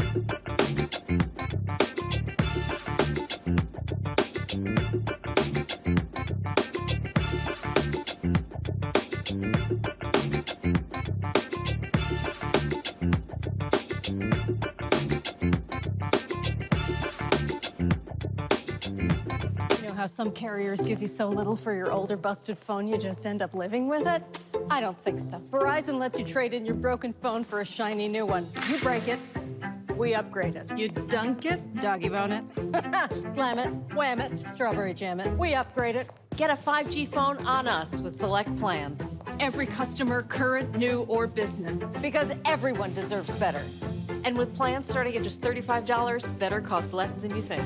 How some carriers give you so little for your older busted phone you just end up living with it? I don't think so. Verizon lets you trade in your broken phone for a shiny new one. You break it, we upgrade it. You dunk it, doggy bone it. Slam it, wham it, strawberry jam it. We upgrade it. Get a 5G phone on us with select plans. Every customer, current, new, or business. Because everyone deserves better. And with plans starting at just $35, better costs less than you think.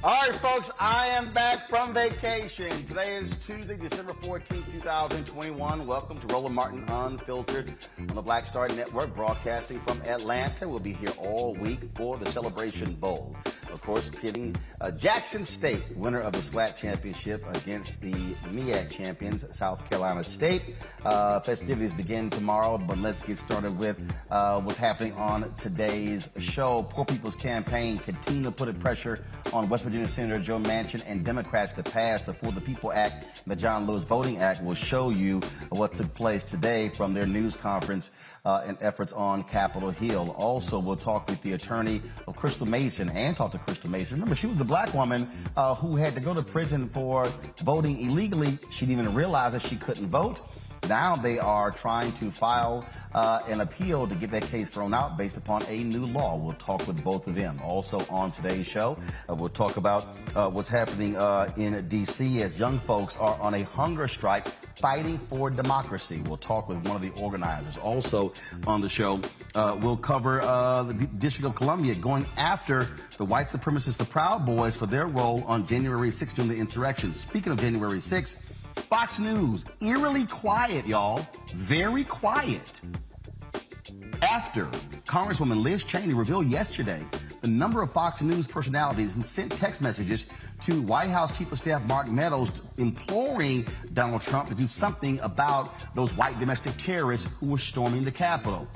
All right, folks, I am back from vacation. Today is Tuesday, December 14th, 2021. Welcome to Roland Martin Unfiltered on the Black Star Network, broadcasting from Atlanta. We'll be here all week for the Celebration Bowl. Of course, pitting Jackson State, winner of the SWAC championship, against the MEAC champions, South Carolina State. Festivities begin tomorrow, but let's get started with what's happening on today's show. Poor People's Campaign continue to put pressure on West Virginia Senator Joe Manchin and Democrats to pass the For the People Act and the John Lewis Voting Act. Will show you what took place today from their news conference and efforts on Capitol Hill. Also, we'll talk with the attorney of Crystal Mason and talk to Crystal Mason. Remember, she was the black woman who had to go to prison for voting illegally. She didn't even realize that she couldn't vote. Now they are trying to file an appeal to get that case thrown out based upon a new law. We'll talk with both of them. Also on today's show, we'll talk about what's happening in D.C. as young folks are on a hunger strike fighting for democracy. We'll talk with one of the organizers. Also on the show, we'll cover the District of Columbia going after the white supremacists, the Proud Boys, for their role on January 6th during the insurrection. Speaking of January 6th, Fox News, eerily quiet, y'all. Very quiet. After Congresswoman Liz Cheney revealed yesterday the number of Fox News personalities who sent text messages to White House Chief of Staff Mark Meadows imploring Donald Trump to do something about those white domestic terrorists who were storming the Capitol.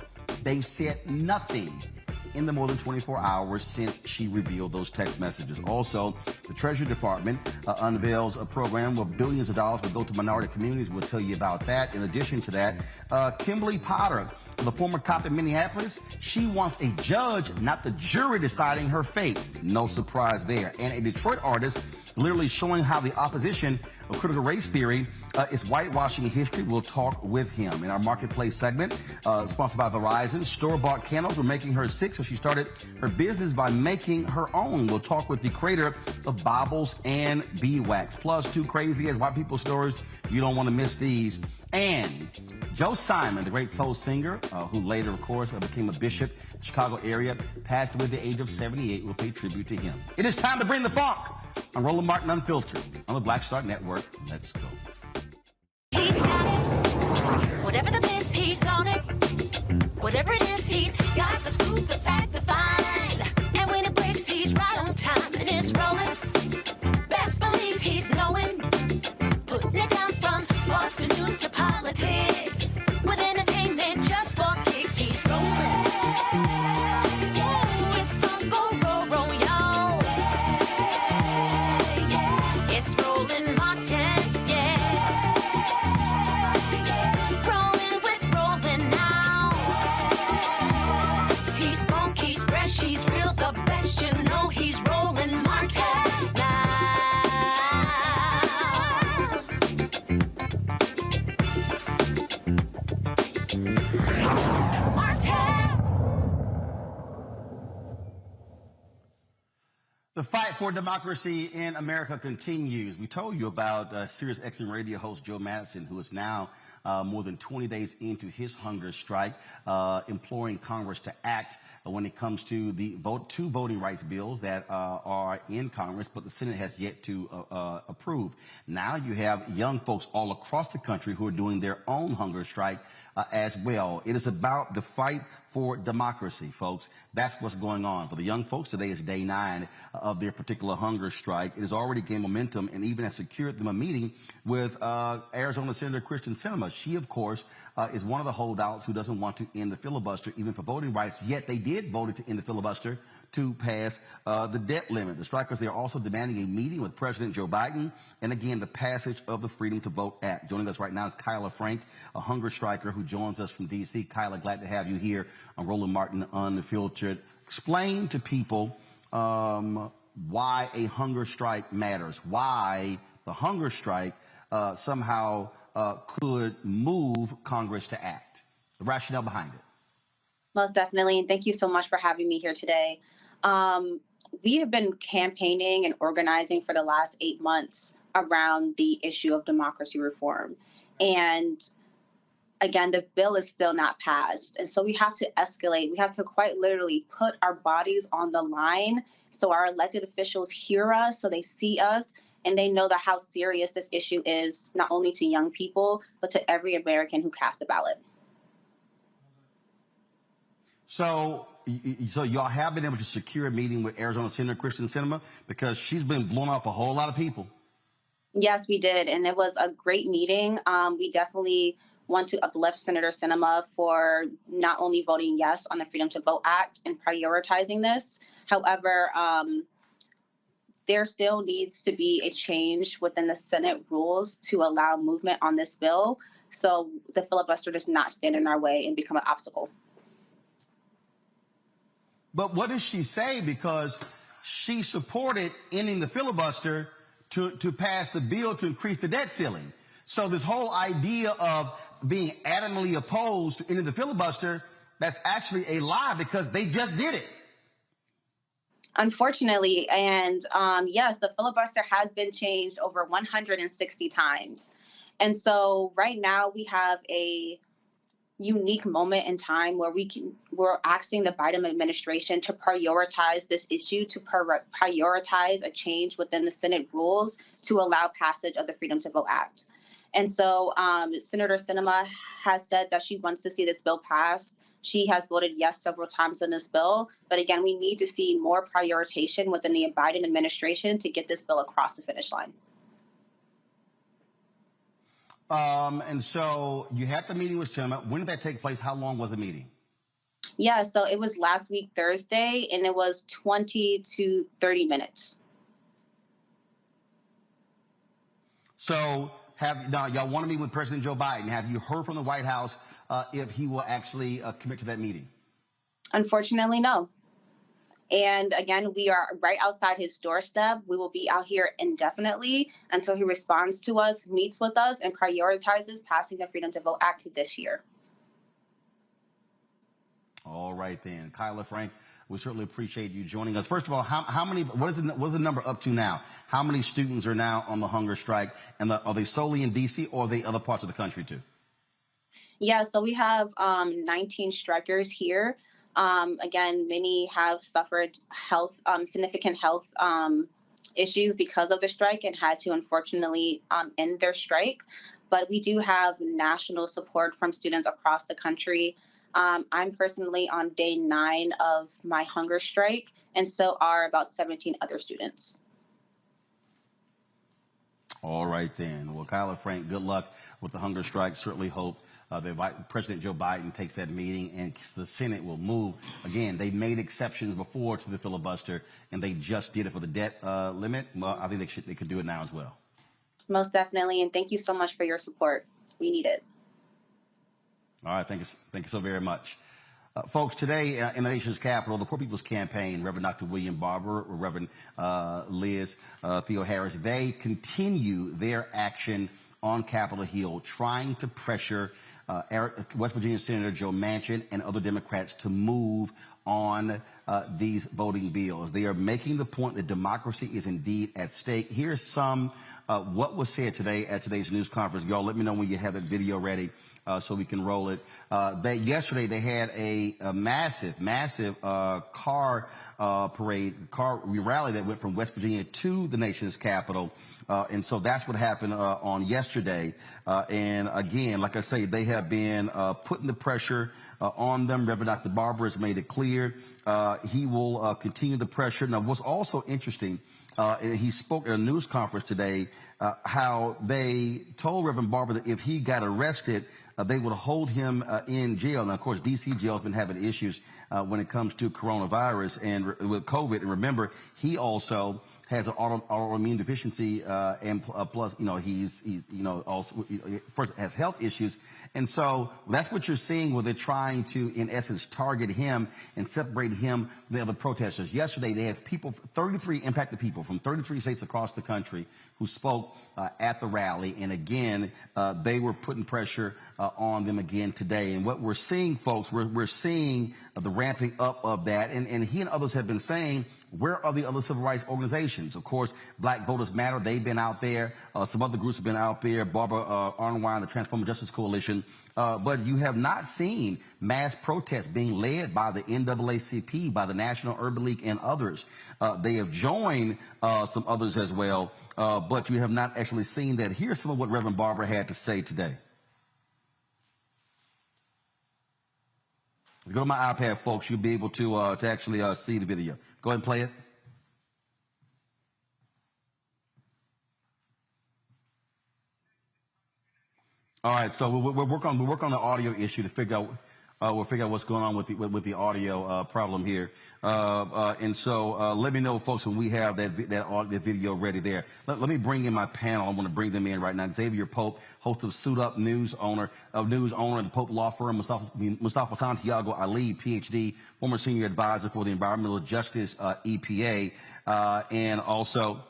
They've said nothing in the more than 24 hours since she revealed those text messages. Also, the Treasury Department unveils a program where billions of dollars will go to minority communities. We'll tell you about that. In addition to that, Kimberly Potter, the former cop in Minneapolis, she wants a judge, not the jury, deciding her fate. No surprise there. And a Detroit artist literally showing how the opposition of critical race theory is whitewashing history. We'll talk with him. In our marketplace segment, sponsored by Verizon, store-bought candles were making her sick, so she started her business by making her own. We'll talk with the creator of Baubles Beeswax. Plus, two crazy as white people stories. You don't want to miss these. And Joe Simon, the great soul singer, who later, of course, became a bishop in the Chicago area, passed away at the age of 78. We'll pay tribute to him. It is time to bring the funk on Roland Martin Unfiltered on the Black Star Network. Let's go. He's got it. Whatever the miss, he's on it. Whatever it is, he's got the scoop, the fact, the find. And when it breaks, he's right on time and it's rolling. Best believe he's knowing. Putting it down from sports to news to politics. With entertainment just for kicks, he's rolling. Yeah, it's on go, roll, roll, y'all. Yeah, it's Roland Martin, yeah. Rolling with Roland now. He's funk, he's fresh, he's real, the best, you know he's Roland Martin now. The fight for democracy in America continues. We told you about Sirius XM radio host Joe Madison, who is now more than 20 days into his hunger strike, imploring Congress to act when it comes to the two voting rights bills that are in Congress, but the Senate has yet to approve. Now you have young folks all across the country who are doing their own hunger strike as well. It is about the fight for democracy, folks. That's what's going on. For the young folks, today is day 9 of their particular hunger strike. It has already gained momentum and even has secured them a meeting with Arizona Senator Kristen Sinema. she, of course, is one of the holdouts who doesn't want to end the filibuster, even for voting rights. Yet they did vote to end the filibuster to pass the debt limit. The strikers, they are also demanding a meeting with President Joe Biden and, again, the passage of the Freedom to Vote Act. Joining us right now is Kyla Frank, a hunger striker who joins us from D.C. Kyla, glad to have you here on Roland Martin Unfiltered. Explain to people why a hunger strike matters, why the hunger strike somehow could move Congress to act, the rationale behind it. Most definitely, and thank you so much for having me here today. We have been campaigning and organizing for the last 8 months around the issue of democracy reform. And again, the bill is still not passed. And so we have to escalate. We have to quite literally put our bodies on the line so our elected officials hear us, so they see us, and they know that how serious this issue is, not only to young people, but to every American who casts a ballot. So y'all have been able to secure a meeting with Arizona Senator Kristen Sinema, because she's been blowing off a whole lot of people. Yes, we did. And it was a great meeting. We definitely want to uplift Senator Sinema for not only voting yes on the Freedom to Vote Act and prioritizing this. However, there still needs to be a change within the Senate rules to allow movement on this bill, so the filibuster does not stand in our way and become an obstacle. But what does she say? Because she supported ending the filibuster to pass the bill to increase the debt ceiling. So this whole idea of being adamantly opposed to ending the filibuster, that's actually a lie, because they just did it. Unfortunately, and yes, the filibuster has been changed over 160 times. And so right now we have a unique moment in time where we're asking the Biden administration to prioritize this issue, to prioritize a change within the Senate rules to allow passage of the Freedom to Vote Act. And so Senator Sinema has said that she wants to see this bill passed. She has voted yes several times on this bill. But again, we need to see more prioritization within the Biden administration to get this bill across the finish line. And so you had the meeting with Sinema. When did that take place? How long was the meeting? Yeah, so it was last week, Thursday, and it was 20 to 30 minutes. So now y'all want to meet with President Joe Biden. Have you heard from the White House if he will actually commit to that meeting? Unfortunately, no. And again, we are right outside his doorstep. We will be out here indefinitely until he responds to us, meets with us, and prioritizes passing the Freedom to Vote Act this year. All right, then. Kyla Frank, we certainly appreciate you joining us. First of all, how many, what is the number up to now? How many students are now on the hunger strike? And are they solely in D.C. or are they other parts of the country too? Yeah, so we have 19 strikers here. Again, many have suffered significant health issues because of the strike and had to unfortunately end their strike. But we do have national support from students across the country. I'm personally on day 9 of my hunger strike, and so are about 17 other students. All right, then. Well, Kyla Frank, good luck with the hunger strike. Certainly hope that President Joe Biden takes that meeting and the Senate will move. Again, they made exceptions before to the filibuster, and they just did it for the debt limit. Well, I think they could do it now as well. Most definitely, and thank you so much for your support. We need it. All right, thank you so very much. Folks, today in the nation's capital, the Poor People's Campaign, Reverend Dr. William Barber, Reverend Liz Theo Harris, they continue their action on Capitol Hill, trying to pressure West Virginia Senator Joe Manchin and other Democrats to move on these voting bills. They are making the point that democracy is indeed at stake. Here's some what was said today at today's news conference. Y'all let me know when you have that video ready so we can roll it. Yesterday they had a massive car rally that went from West Virginia to the nation's capital. And so that's what happened on yesterday. And again, like I say, they have been putting the pressure on them. Reverend Dr. Barber has made it clear he will continue the pressure. Now, what's also interesting he spoke at a news conference today, how they told Reverend Barber that if he got arrested, they would hold him in jail. Now, of course, D.C. jail has been having issues when it comes to coronavirus and with COVID. And remember, he also has an autoimmune deficiency, and plus, he's also first has health issues. And so that's what you're seeing, where they're trying to, in essence, target him and separate him from the other protesters. Yesterday, they had 33 impacted people from 33 states across the country who spoke at the rally. And again, they were putting pressure on them again today. And what we're seeing, folks, we're seeing the ramping up of that. And he and others have been saying, where are the other civil rights organizations? Of course, Black Voters Matter, they've been out there. Some other groups have been out there, Barbara Arnwine, the Transformative Justice Coalition. But you have not seen mass protests being led by the NAACP, by the National Urban League, and others. They have joined some others as well, but you have not actually seen that. Here's some of what Reverend Barber had to say today. If you go to my iPad, folks, you'll be able to actually see the video. Go ahead and play it. All right, so we'll work on the audio issue to figure out what's going on with the audio problem here. And so let me know, folks, when we have that video ready there. Let me bring in my panel. I want to bring them in right now. Xavier Pope, host of Suit Up News, owner of the Pope Law Firm. Mustafa Santiago Ali, PhD, former senior advisor for the Environmental Justice EPA, and also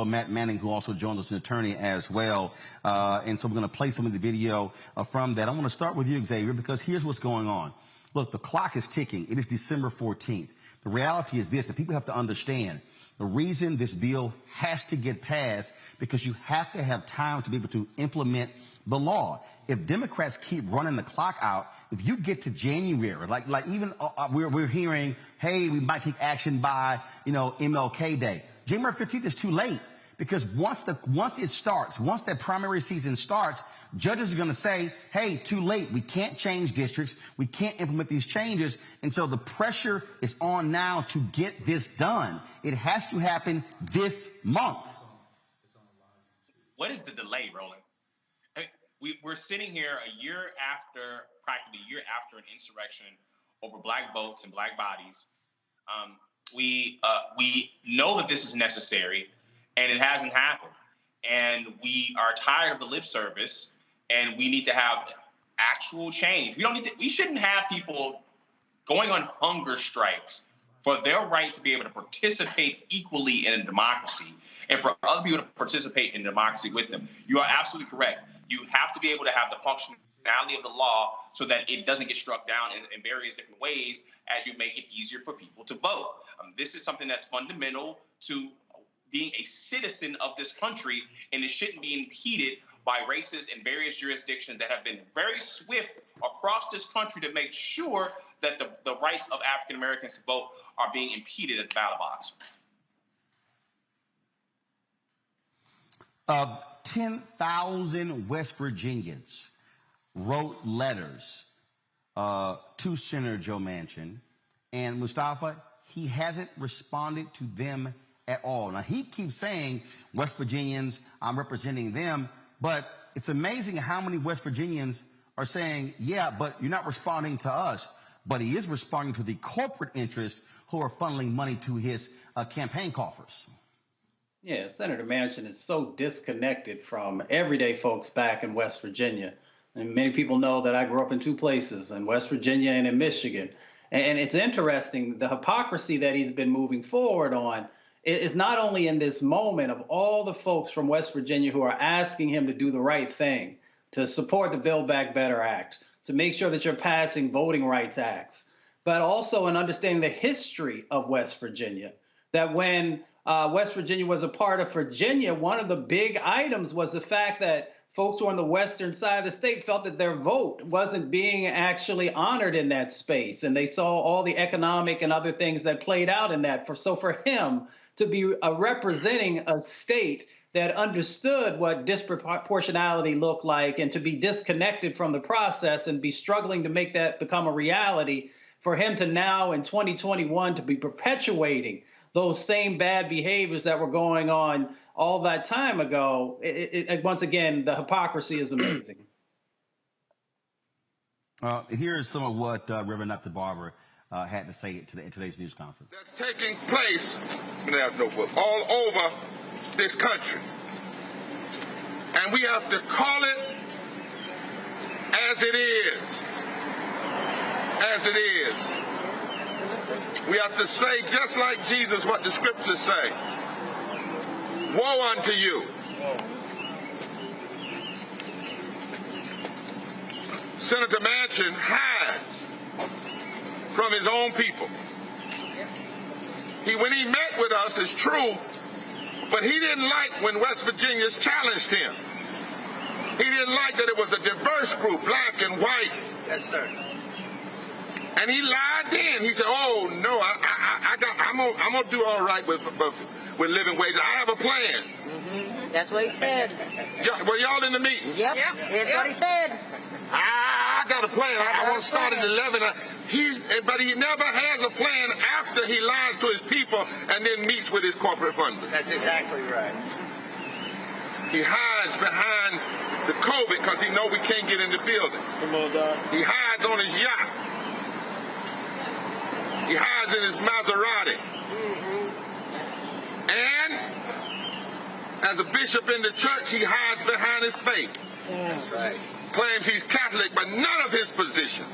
Matt Manning, who also joins us, an attorney as well. And so we're going to play some of the video from that. I want to start with you, Xavier, because here's what's going on. Look, the clock is ticking. It is December 14th. The reality is this, that people have to understand the reason this bill has to get passed, because you have to have time to be able to implement the law. If Democrats keep running the clock out, if you get to January, like even we're hearing, hey, we might take action by, MLK Day. January 15th is too late, because once that primary season starts, judges are going to say, hey, too late. We can't change districts. We can't implement these changes. And so the pressure is on now to get this done. It has to happen this month. What is the delay, Roland? We're sitting here practically a year after an insurrection over Black votes and Black bodies. We know that this is necessary, and it hasn't happened. And we are tired of the lip service, and we need to have actual change. We shouldn't have people going on hunger strikes for their right to be able to participate equally in a democracy, and for other people to participate in democracy with them. You are absolutely correct. You have to be able to have the functionality of the law so that it doesn't get struck down in various different ways as you make it easier for people to vote. This is something that's fundamental to being a citizen of this country, and it shouldn't be impeded by racists in various jurisdictions that have been very swift across this country to make sure that the rights of African Americans to vote are being impeded at the ballot box. 10,000 West Virginians wrote letters to Senator Joe Manchin, and Mustafa, he hasn't responded to them at all. Now, he keeps saying, West Virginians, I'm representing them, but it's amazing how many West Virginians are saying, yeah, but you're not responding to us. But he is responding to the corporate interests who are funneling money to his campaign coffers. Yeah, Senator Manchin is so disconnected from everyday folks back in West Virginia. And many people know that I grew up in two places, in West Virginia and in Michigan. And it's interesting, the hypocrisy that he's been moving forward on is not only in this moment of all the folks from West Virginia who are asking him to do the right thing, to support the Build Back Better Act, to make sure that you're passing voting rights acts, but also in understanding the history of West Virginia, that when West Virginia was a part of Virginia, one of the big items was the fact that folks who are on the western side of the state felt that their vote wasn't being actually honored in that space. And they saw all the economic and other things that played out in that. So for him to be representing a state that understood what disproportionality looked like and to be disconnected from the process and be struggling to make that become a reality, for him to now in 2021 to be perpetuating those same bad behaviors that were going on all that time ago. Once again, the hypocrisy is amazing. Here's some of what Reverend Dr. Barber had to say at today's news conference. That's taking place all over this country. And we have to call it as it is. As it is. We have to say, just like Jesus, what the scriptures say. Woe unto you. Senator Manchin hides from his own people. When he met with us, it's true, but he didn't like when West Virginians challenged him. He didn't like that it was a diverse group, black and white. Yes, sir. And he lied then. He said, "Oh no, I'm gonna do all right with living wages. I have a plan." Mm-hmm. That's what he said. Were y'all in the meeting? Yep. That's what he said. I got a plan. I want to start at 11. But he never has a plan after he lies to his people and then meets with his corporate funders. That's exactly right. He hides behind the COVID because he knows we can't get in the building. Come on, Doc. He hides on his yacht. He hides in his Maserati. Mm-hmm. And as a bishop in the church, he hides behind his faith. That's right. Claims he's Catholic, but none of his positions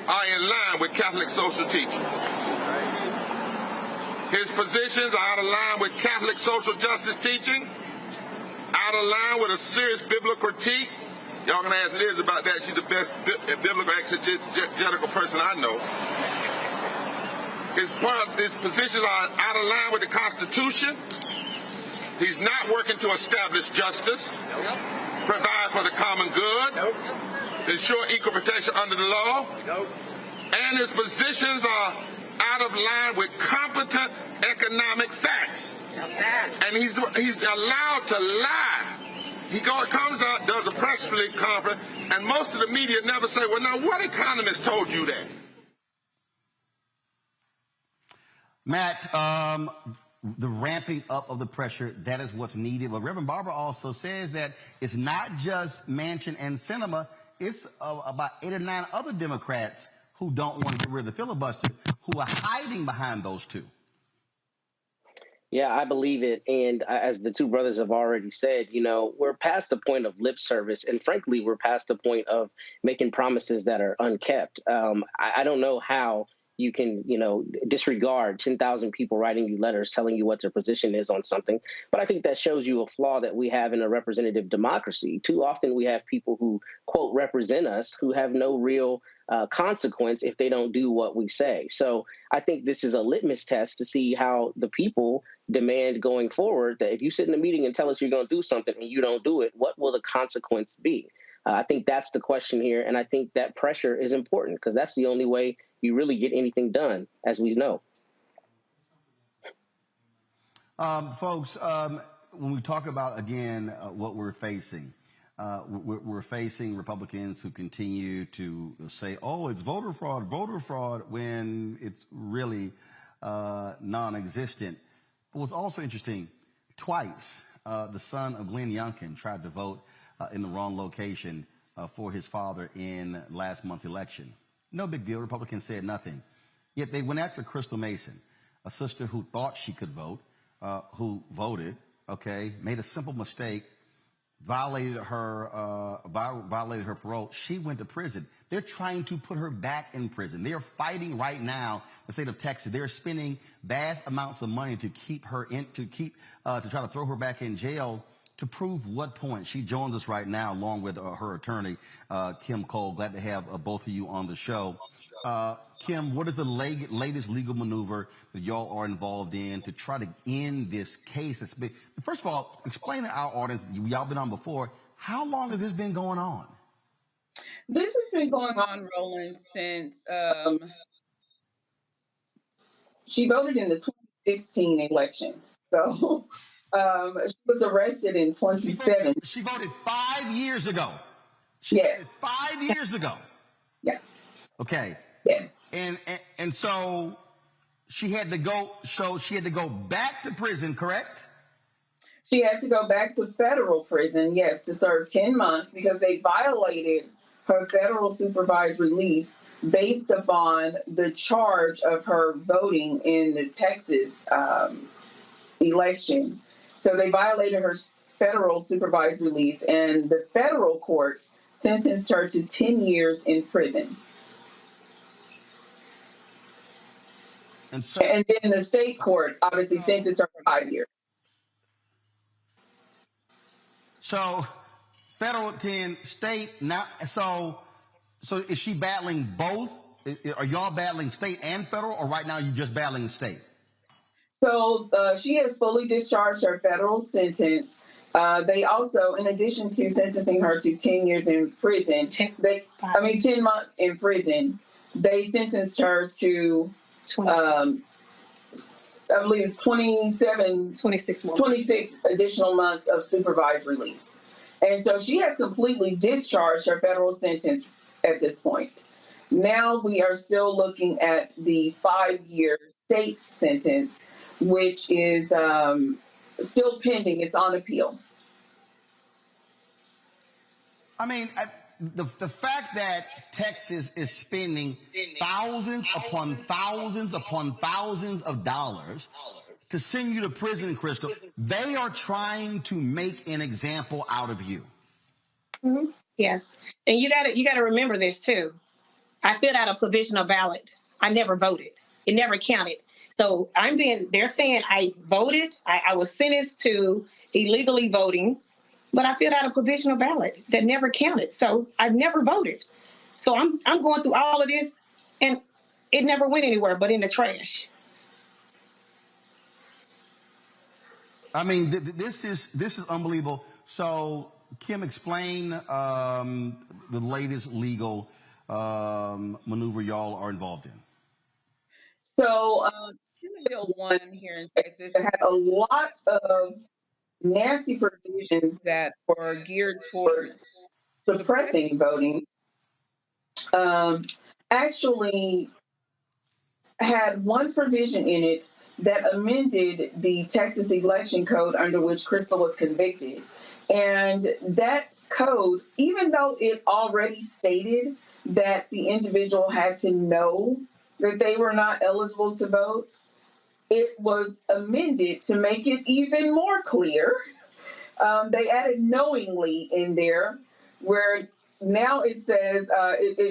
are in line with Catholic social teaching. His positions are out of line with Catholic social justice teaching, out of line with a serious biblical critique. Y'all gonna ask Liz about that. She's the best biblical exegetical person I know. His positions are out of line with the Constitution. He's not working to establish justice, provide for the common good, ensure equal protection under the law, and his positions are out of line with competent economic facts. And he's allowed to lie. He comes out, does a press release conference, and most of the media never say, "Well, now what economist told you that?" Matt, the ramping up of the pressure, that is what's needed. But Reverend Barber also says that it's not just Manchin and Sinema, it's about 8 or 9 other Democrats who don't want to get rid of the filibuster, who are hiding behind those two. Yeah, I believe it. And as the two brothers have already said, we're past the point of lip service. And frankly, we're past the point of making promises that are unkept. I don't know how you can, disregard 10,000 people writing you letters telling you what their position is on something. But I think that shows you a flaw that we have in a representative democracy. Too often we have people who, quote, represent us who have no real consequence if they don't do what we say. So I think this is a litmus test to see how the people demand going forward that if you sit in a meeting and tell us you're going to do something and you don't do it, what will the consequence be? I think that's the question here. And I think that pressure is important because that's the only way you really get anything done, as we know. Folks, when we talk about, again, what we're facing, we're facing Republicans who continue to say, "Oh, it's voter fraud," when it's really non-existent. But what's also interesting, twice the son of Glenn Youngkin tried to vote in the wrong location for his father in last month's election. No big deal. Republicans said nothing. Yet they went after Crystal Mason, a sister who thought she could vote, who voted, made a simple mistake, violated her parole. She went to prison. They're trying to put her back in prison. They are fighting right now, the state of Texas. They're spending vast amounts of money to keep her in, to try to throw her back in jail. To prove what point? She joins us right now, along with her attorney, Kim Cole. Glad to have both of you on the show. Kim, what is the latest legal maneuver that y'all are involved in to try to end this case that's big? First of all, explain to our audience, y'all been on before, how long has this been going on? This has been going on, Roland, since she voted in the 2016 election. So she was arrested in 2017. She voted 5 years ago. Yes. 5 years ago. Yeah. Okay. Yes. And so she had to go back to prison, correct? She had to go back to federal prison, yes, to serve 10 months because they violated her federal supervised release based upon the charge of her voting in the Texas election. So they violated her federal supervised release, and the federal court sentenced her to 10 years in prison. And then the state court obviously sentenced her to 5 years. So federal 10, state now. So is she battling both? Are y'all battling state and federal, or right now you're just battling state? So she has fully discharged her federal sentence. They also, in addition to sentencing her to 10 years in prison, 10 months in prison, they sentenced her to, I believe it's 26 additional months of supervised release. And so she has completely discharged her federal sentence at this point. Now we are still looking at the 5-year state sentence, which is still pending. It's on appeal. I mean, the fact that Texas is spending thousands upon thousands upon thousands of dollars to send you to prison, Crystal, they are trying to make an example out of you. Mm-hmm. Yes. And you gotta remember this too. I filled out a provisional ballot. I never voted. It never counted. So they're saying I voted. I was sentenced to illegally voting, but I filled out a provisional ballot that never counted. So I've never voted. So I'm going through all of this, and it never went anywhere but in the trash. I mean, this is unbelievable. So, Kim, explain the latest legal maneuver y'all are involved in. So, Bill 1 here in Texas had a lot of nasty provisions that were geared toward suppressing voting. Actually had one provision in it that amended the Texas election code under which Crystal was convicted. And that code, even though it already stated that the individual had to know that they were not eligible to vote, it was amended to make it even more clear. They added knowingly in there, where now it says,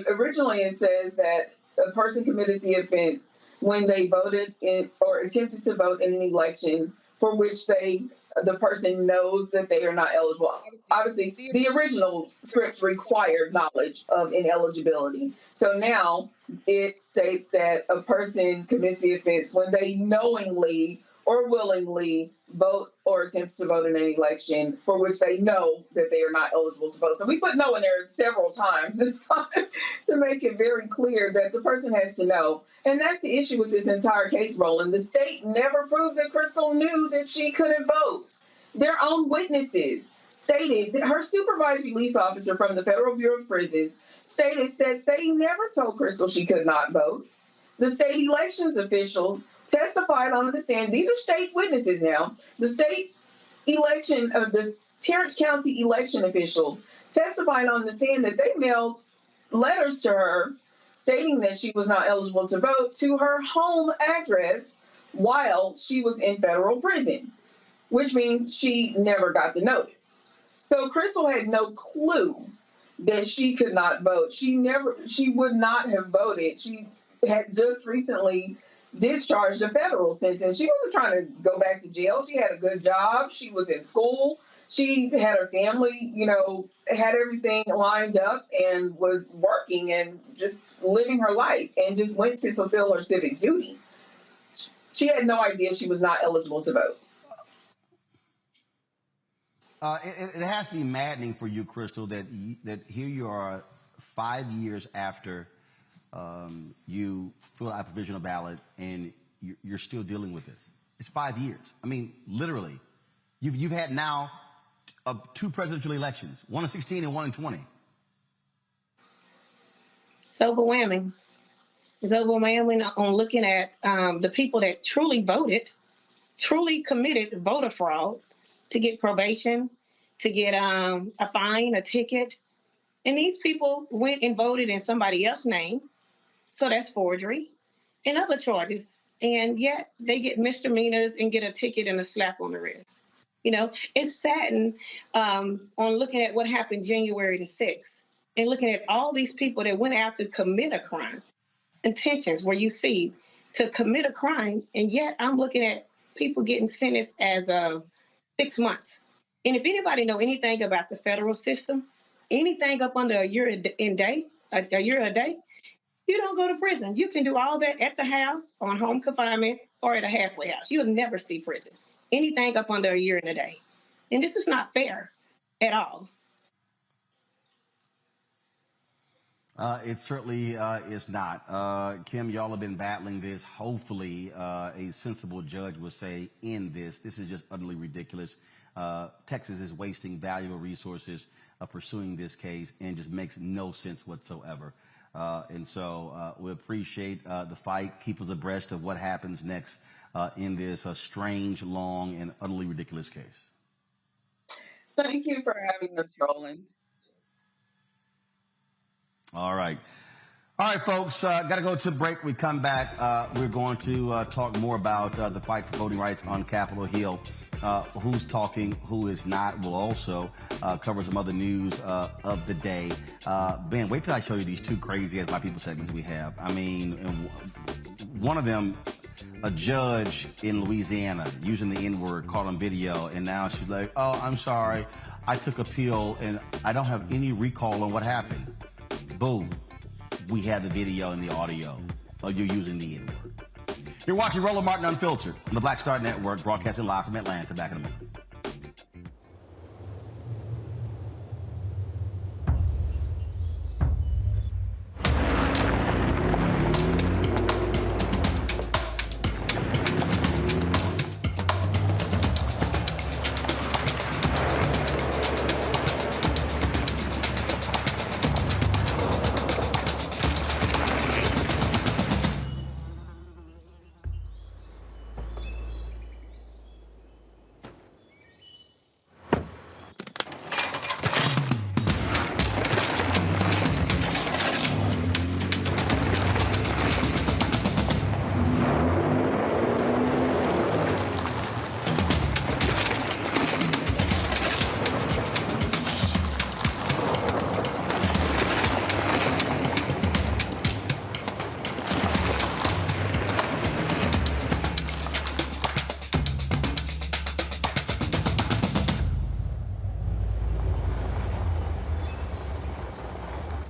originally it says that a person committed the offense when they voted in or attempted to vote in an election for which the person knows that they are not eligible. Obviously, the original scripts required knowledge of ineligibility. So now it states that a person commits the offense when they knowingly or willingly votes or attempts to vote in an election for which they know that they are not eligible to vote. So we put no in there several times this time to make it very clear that the person has to know. And that's the issue with this entire case, Roland. The state never proved that Crystal knew that she couldn't vote. Their own witnesses stated that her supervised release officer from the Federal Bureau of Prisons stated that they never told Crystal she could not vote. The state elections officials testified on the stand. These are state's witnesses now. The state election of the Tarrant County election officials testified on the stand that they mailed letters to her stating that she was not eligible to vote to her home address while she was in federal prison, which means she never got the notice. So Crystal had no clue that she could not vote. She would not have voted. She had just recently discharged a federal sentence. She wasn't trying to go back to jail. She had a good job. She was in school. She had her family, had everything lined up and was working and just living her life and just went to fulfill her civic duty. She had no idea she was not eligible to vote. It has to be maddening for you, Crystal, that here you are 5 years after you fill out a provisional ballot and you're still dealing with this. It's 5 years. I mean, literally, you've had now 2 presidential elections, one in 2016 and one in 2020. It's overwhelming. is overwhelming on looking at the people that truly voted, truly committed voter fraud to get probation, to get a fine, a ticket. And these people went and voted in somebody else's name. So that's forgery and other charges. And yet they get misdemeanors and get a ticket and a slap on the wrist. You know, it's saddened on looking at what happened January the 6th and looking at all these people that went out to commit a crime. Intentions where you see to commit a crime, and yet I'm looking at people getting sentenced as of 6 months. And if anybody know anything about the federal system, anything up under a year a day, you don't go to prison. You can do all that at the house, on home confinement, or at a halfway house. You'll never see prison. Anything up under a year and a day. And this is not fair at all. It certainly is not. Kim, y'all have been battling this. Hopefully, a sensible judge will say, end this. This is just utterly ridiculous. Texas is wasting valuable resources pursuing this case and just makes no sense whatsoever. And so we appreciate the fight. Keep us abreast of what happens next in this strange, long, and utterly ridiculous case. Thank you for having us, Roland. All right. All right, folks, got to go to break. We come back. We're going to talk more about the fight for voting rights on Capitol Hill. Who's talking, who is not. We'll also cover some other news of the day. Ben, wait till I show you these two crazy as my people segments we have. I mean, one of them, a judge in Louisiana using the N-word, caught on video, and now she's like, oh, I'm sorry, I took a pill and I don't have any recall on what happened. Boom. We have the video and the audio of you using the N-word. You're watching Roland Martin Unfiltered on the Black Star Network, broadcasting live from Atlanta. Back in a moment.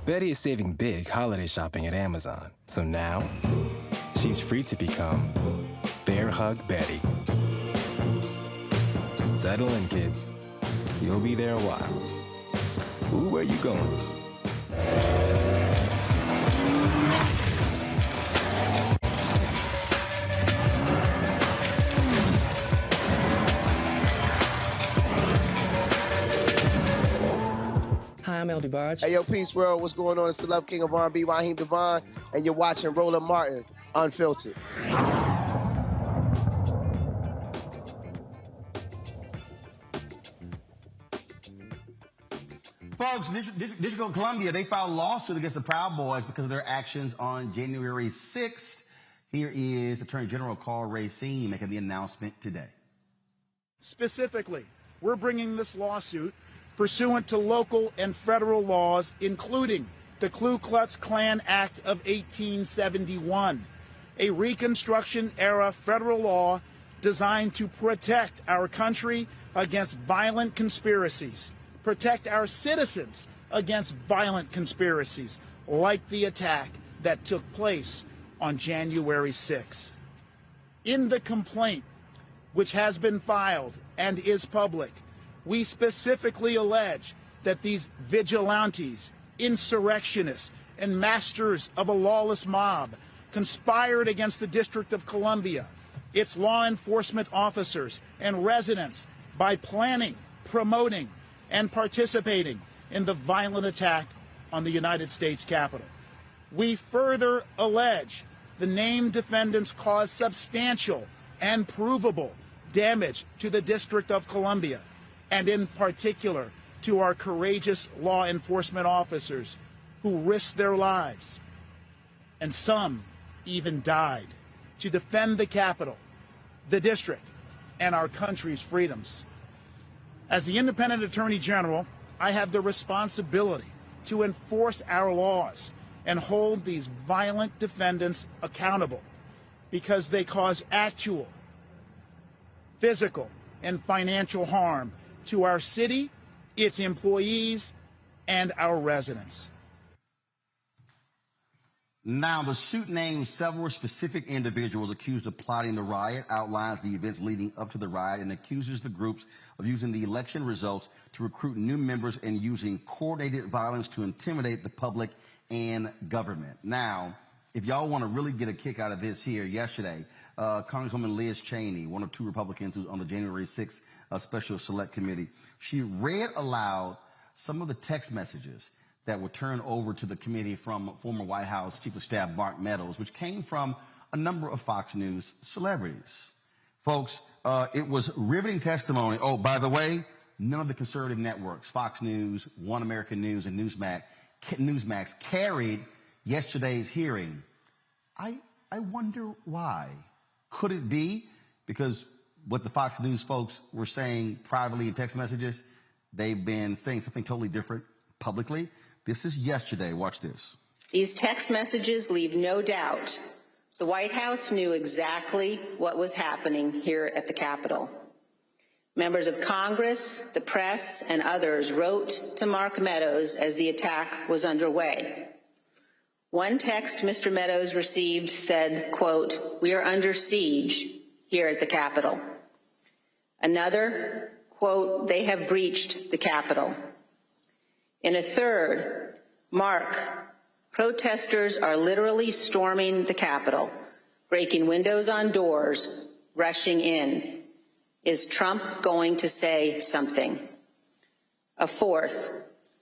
Betty is saving big holiday shopping at Amazon. So now, she's free to become Bear Hug Betty. Settle in, kids. You'll be there a while. Ooh, where you going? Hi, I'm LD Barge. Hey, yo, Peace World. What's going on? It's the Love King of R&B, Raheem Devon, and you're watching Roland Martin Unfiltered. Folks, District of Columbia, they filed a lawsuit against the Proud Boys because of their actions on January 6th. Here is Attorney General Carl Racine making the announcement today. Specifically, we're bringing this lawsuit pursuant to local and federal laws, including the Ku Klux Klan Act of 1871, a Reconstruction-era federal law designed to protect our country against violent conspiracies, protect our citizens against violent conspiracies, like the attack that took place on January 6. In the complaint, which has been filed and is public, we specifically allege that these vigilantes, insurrectionists, and masters of a lawless mob conspired against the District of Columbia, its law enforcement officers and residents by planning, promoting, and participating in the violent attack on the United States Capitol. We further allege the named defendants caused substantial and provable damage to the District of Columbia, and in particular to our courageous law enforcement officers who risked their lives, and some even died, to defend the Capitol, the District, and our country's freedoms. As the Independent Attorney General, I have the responsibility to enforce our laws and hold these violent defendants accountable because they cause actual physical and financial harm to our city, its employees, and our residents. Now, the suit names several specific individuals accused of plotting the riot, outlines the events leading up to the riot, and accuses the groups of using the election results to recruit new members and using coordinated violence to intimidate the public and government. Now, if y'all want to really get a kick out of this here, yesterday, Congresswoman Liz Cheney, one of two Republicans who's on the January 6th Special Select Committee, she read aloud some of the text messages that were turned over to the committee from former White House Chief of Staff Mark Meadows, which came from a number of Fox News celebrities. Folks, it was riveting testimony. Oh, by the way, none of the conservative networks, Fox News, One American News, and Newsmax carried yesterday's hearing. I wonder why. Could it be because what the Fox News folks were saying privately in text messages, they've been saying something totally different publicly? This is yesterday. Watch this. These text messages leave no doubt the White House knew exactly what was happening here at the Capitol. Members of Congress, the press, and others wrote to Mark Meadows as the attack was underway. One text Mr. Meadows received said, quote, "We are under siege here at the Capitol." Another, quote, "They have breached the Capitol." In a third, Mark, "Protesters are literally storming the Capitol, breaking windows on doors, rushing in. Is Trump going to say something?" A fourth,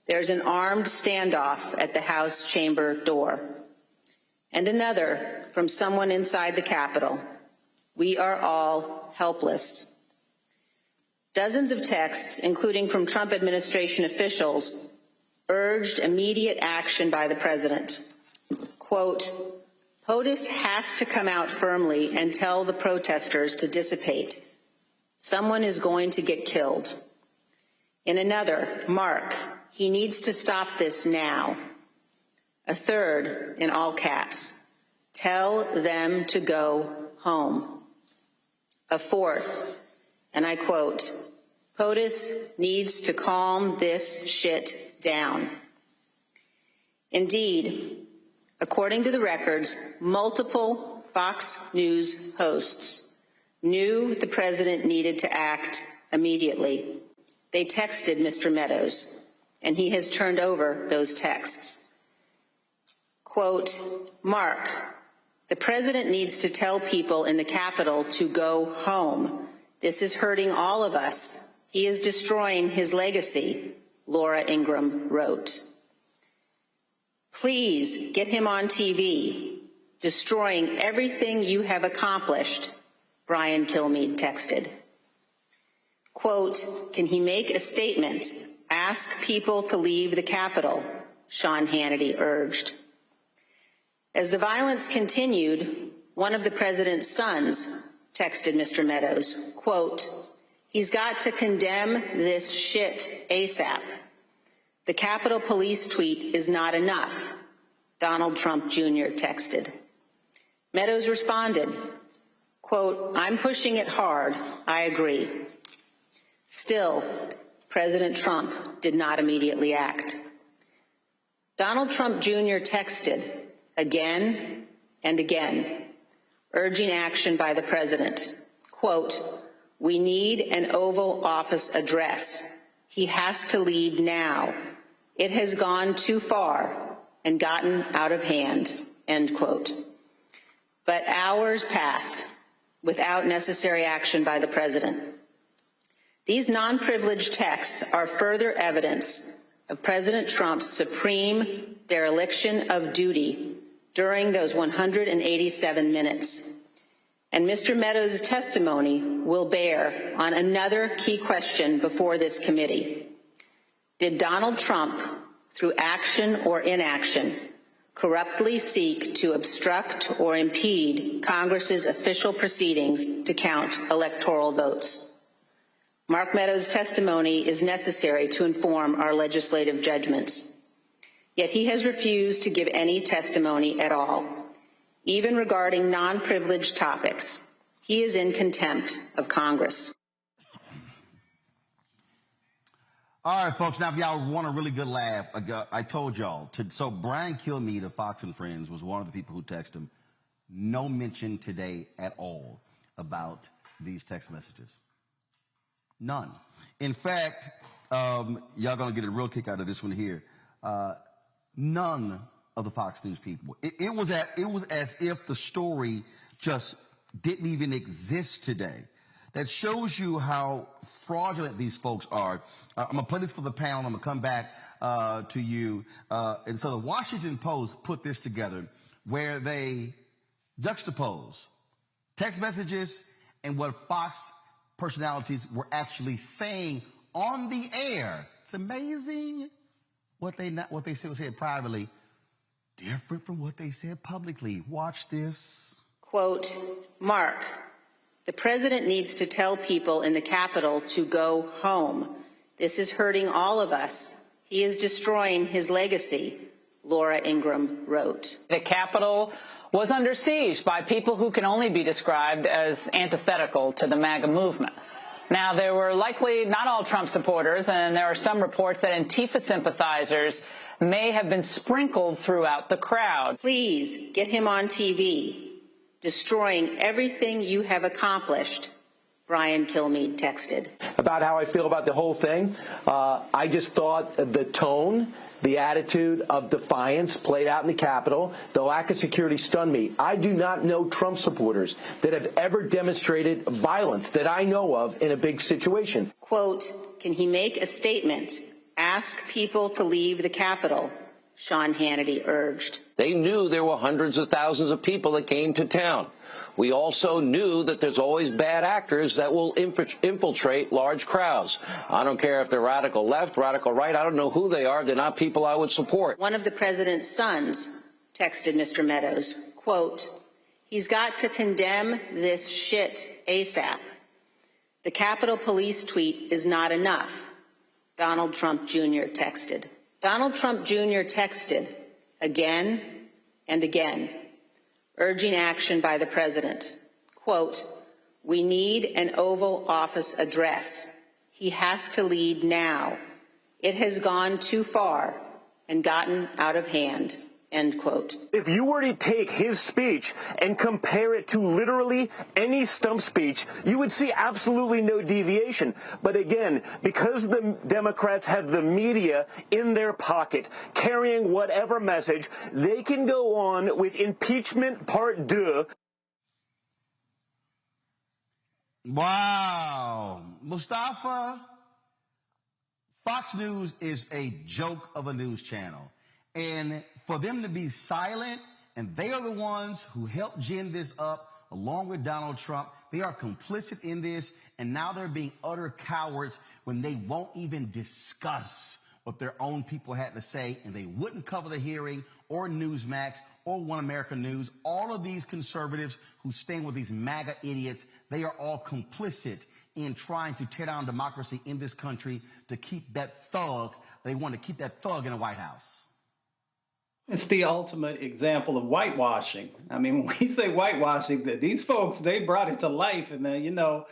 "There's an armed standoff at the House chamber door." And another from someone inside the Capitol, "We are all helpless." Dozens of texts, including from Trump administration officials, urged immediate action by the president. Quote, "POTUS has to come out firmly and tell the protesters to dissipate. Someone is going to get killed." In another, Mark, "He needs to stop this now." A third, in all caps, "Tell them to go home." A fourth, and I quote, "POTUS needs to calm this shit down." Indeed, according to the records, multiple Fox News hosts knew the president needed to act immediately. They texted Mr. Meadows, and he has turned over those texts. Quote, "Mark, the president needs to tell people in the Capitol to go home. This is hurting all of us. He is destroying his legacy," Laura Ingraham wrote. "Please get him on TV. Destroying everything you have accomplished," Brian Kilmeade texted. Quote, "Can he make a statement? Ask people to leave the Capitol," Sean Hannity urged. As the violence continued, one of the president's sons texted Mr. Meadows, quote, "He's got to condemn this shit ASAP. The Capitol Police tweet is not enough," Donald Trump Jr. texted. Meadows responded, quote, "I'm pushing it hard. I agree." Still, President Trump did not immediately act. Donald Trump Jr. texted again and again, urging action by the president. Quote, "We need an Oval Office address. He has to lead now. It has gone too far and gotten out of hand," end quote. But hours passed without necessary action by the president. These non-privileged texts are further evidence of President Trump's supreme dereliction of duty during those 187 minutes. And Mr. Meadows' testimony will bear on another key question before this committee. Did Donald Trump, through action or inaction, corruptly seek to obstruct or impede Congress's official proceedings to count electoral votes? Mark Meadows' testimony is necessary to inform our legislative judgments. Yet he has refused to give any testimony at all, even regarding non-privileged topics. He is in contempt of Congress. All right, folks. Now, if y'all want a really good laugh, I told y'all. So Brian Kilmeade of Fox and Friends was one of the people who texted him. No mention today at all about these text messages. None. In fact, y'all gonna get a real kick out of this one here. None of the Fox News people. It was as if the story just didn't even exist today. That shows you how fraudulent these folks are. I'm going to play this for the panel, and I'm going to come back to you. And so the Washington Post put this together where they juxtapose text messages and what Fox personalities were actually saying on the air. It's amazing what they said privately, different from what they said publicly. Watch this. Quote, Mark, the president needs to tell people in the Capitol to go home. This is hurting all of us. He is destroying his legacy, Laura Ingraham wrote. The Capitol was under siege by people who can only be described as antithetical to the MAGA movement. Now, there were likely not all Trump supporters, and there are some reports that Antifa sympathizers may have been sprinkled throughout the crowd. Please get him on TV. Destroying everything you have accomplished, Brian Kilmeade texted. About how I feel about the whole thing, I just thought the tone, the attitude of defiance played out in the Capitol. The lack of security stunned me. I do not know Trump supporters that have ever demonstrated violence that I know of in a big situation. Quote, can he make a statement? Ask people to leave the Capitol, Sean Hannity urged. They knew there were hundreds of thousands of people that came to town. We also knew that there's always bad actors that will infiltrate large crowds. I don't care if they're radical left, radical right. I don't know who they are. They're not people I would support. One of the president's sons texted Mr. Meadows, quote, he's got to condemn this shit ASAP. The Capitol Police tweet is not enough, Donald Trump Jr. texted. Donald Trump Jr. texted again and again, urging action by the president. Quote, we need an Oval Office address. He has to lead now. It has gone too far and gotten out of hand. End quote. If you were to take his speech and compare it to literally any stump speech, you would see absolutely no deviation. But again, because the Democrats have the media in their pocket, carrying whatever message, they can go on with impeachment part 2. Wow. Mustafa, Fox News is a joke of a news channel. And for them to be silent, and they are the ones who helped gin this up, along with Donald Trump, they are complicit in this, and now they're being utter cowards when they won't even discuss what their own people had to say, and they wouldn't cover the hearing or Newsmax or One America News. All of these conservatives who stand with these MAGA idiots, they are all complicit in trying to tear down democracy in this country to keep that thug. They want to keep that thug in the White House. It's the ultimate example of whitewashing. I mean, when we say whitewashing, that these folks, they brought it to life, and then,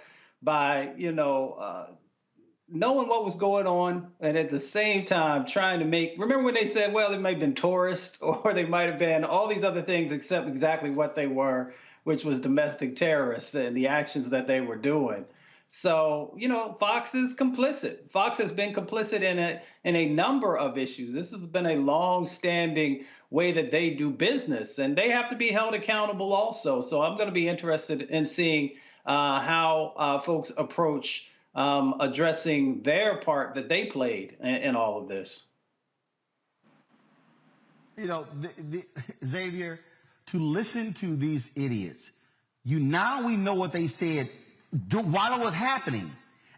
by, knowing what was going on, and at the same time trying to remember when they said, well, they might have been tourists, or they might have been all these other things except exactly what they were, which was domestic terrorists and the actions that they were doing. So, Fox is complicit. Fox has been complicit in a number of issues. This has been a long-standing way that they do business, and they have to be held accountable also. So I'm going to be interested in seeing how folks approach addressing their part that they played in all of this. Xavier, to listen to these idiots. Now we know what they said while it was happening.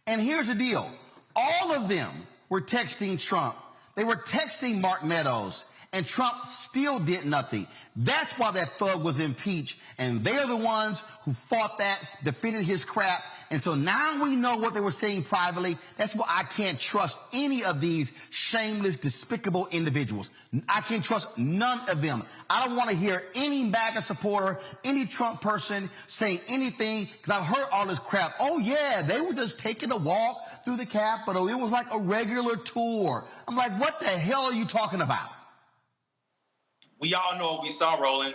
And here's the deal. All of them were texting Trump. They were texting Mark Meadows. And Trump still did nothing. That's why that thug was impeached. And they're the ones who fought that, defended his crap. And so now we know what they were saying privately. That's why I can't trust any of these shameless, despicable individuals. I can't trust none of them. I don't want to hear any MAGA supporter, any Trump person saying anything, because I've heard all this crap. Oh, yeah, they were just taking a walk through the Capitol. It was like a regular tour. I'm like, what the hell are you talking about? We all know what we saw, Roland.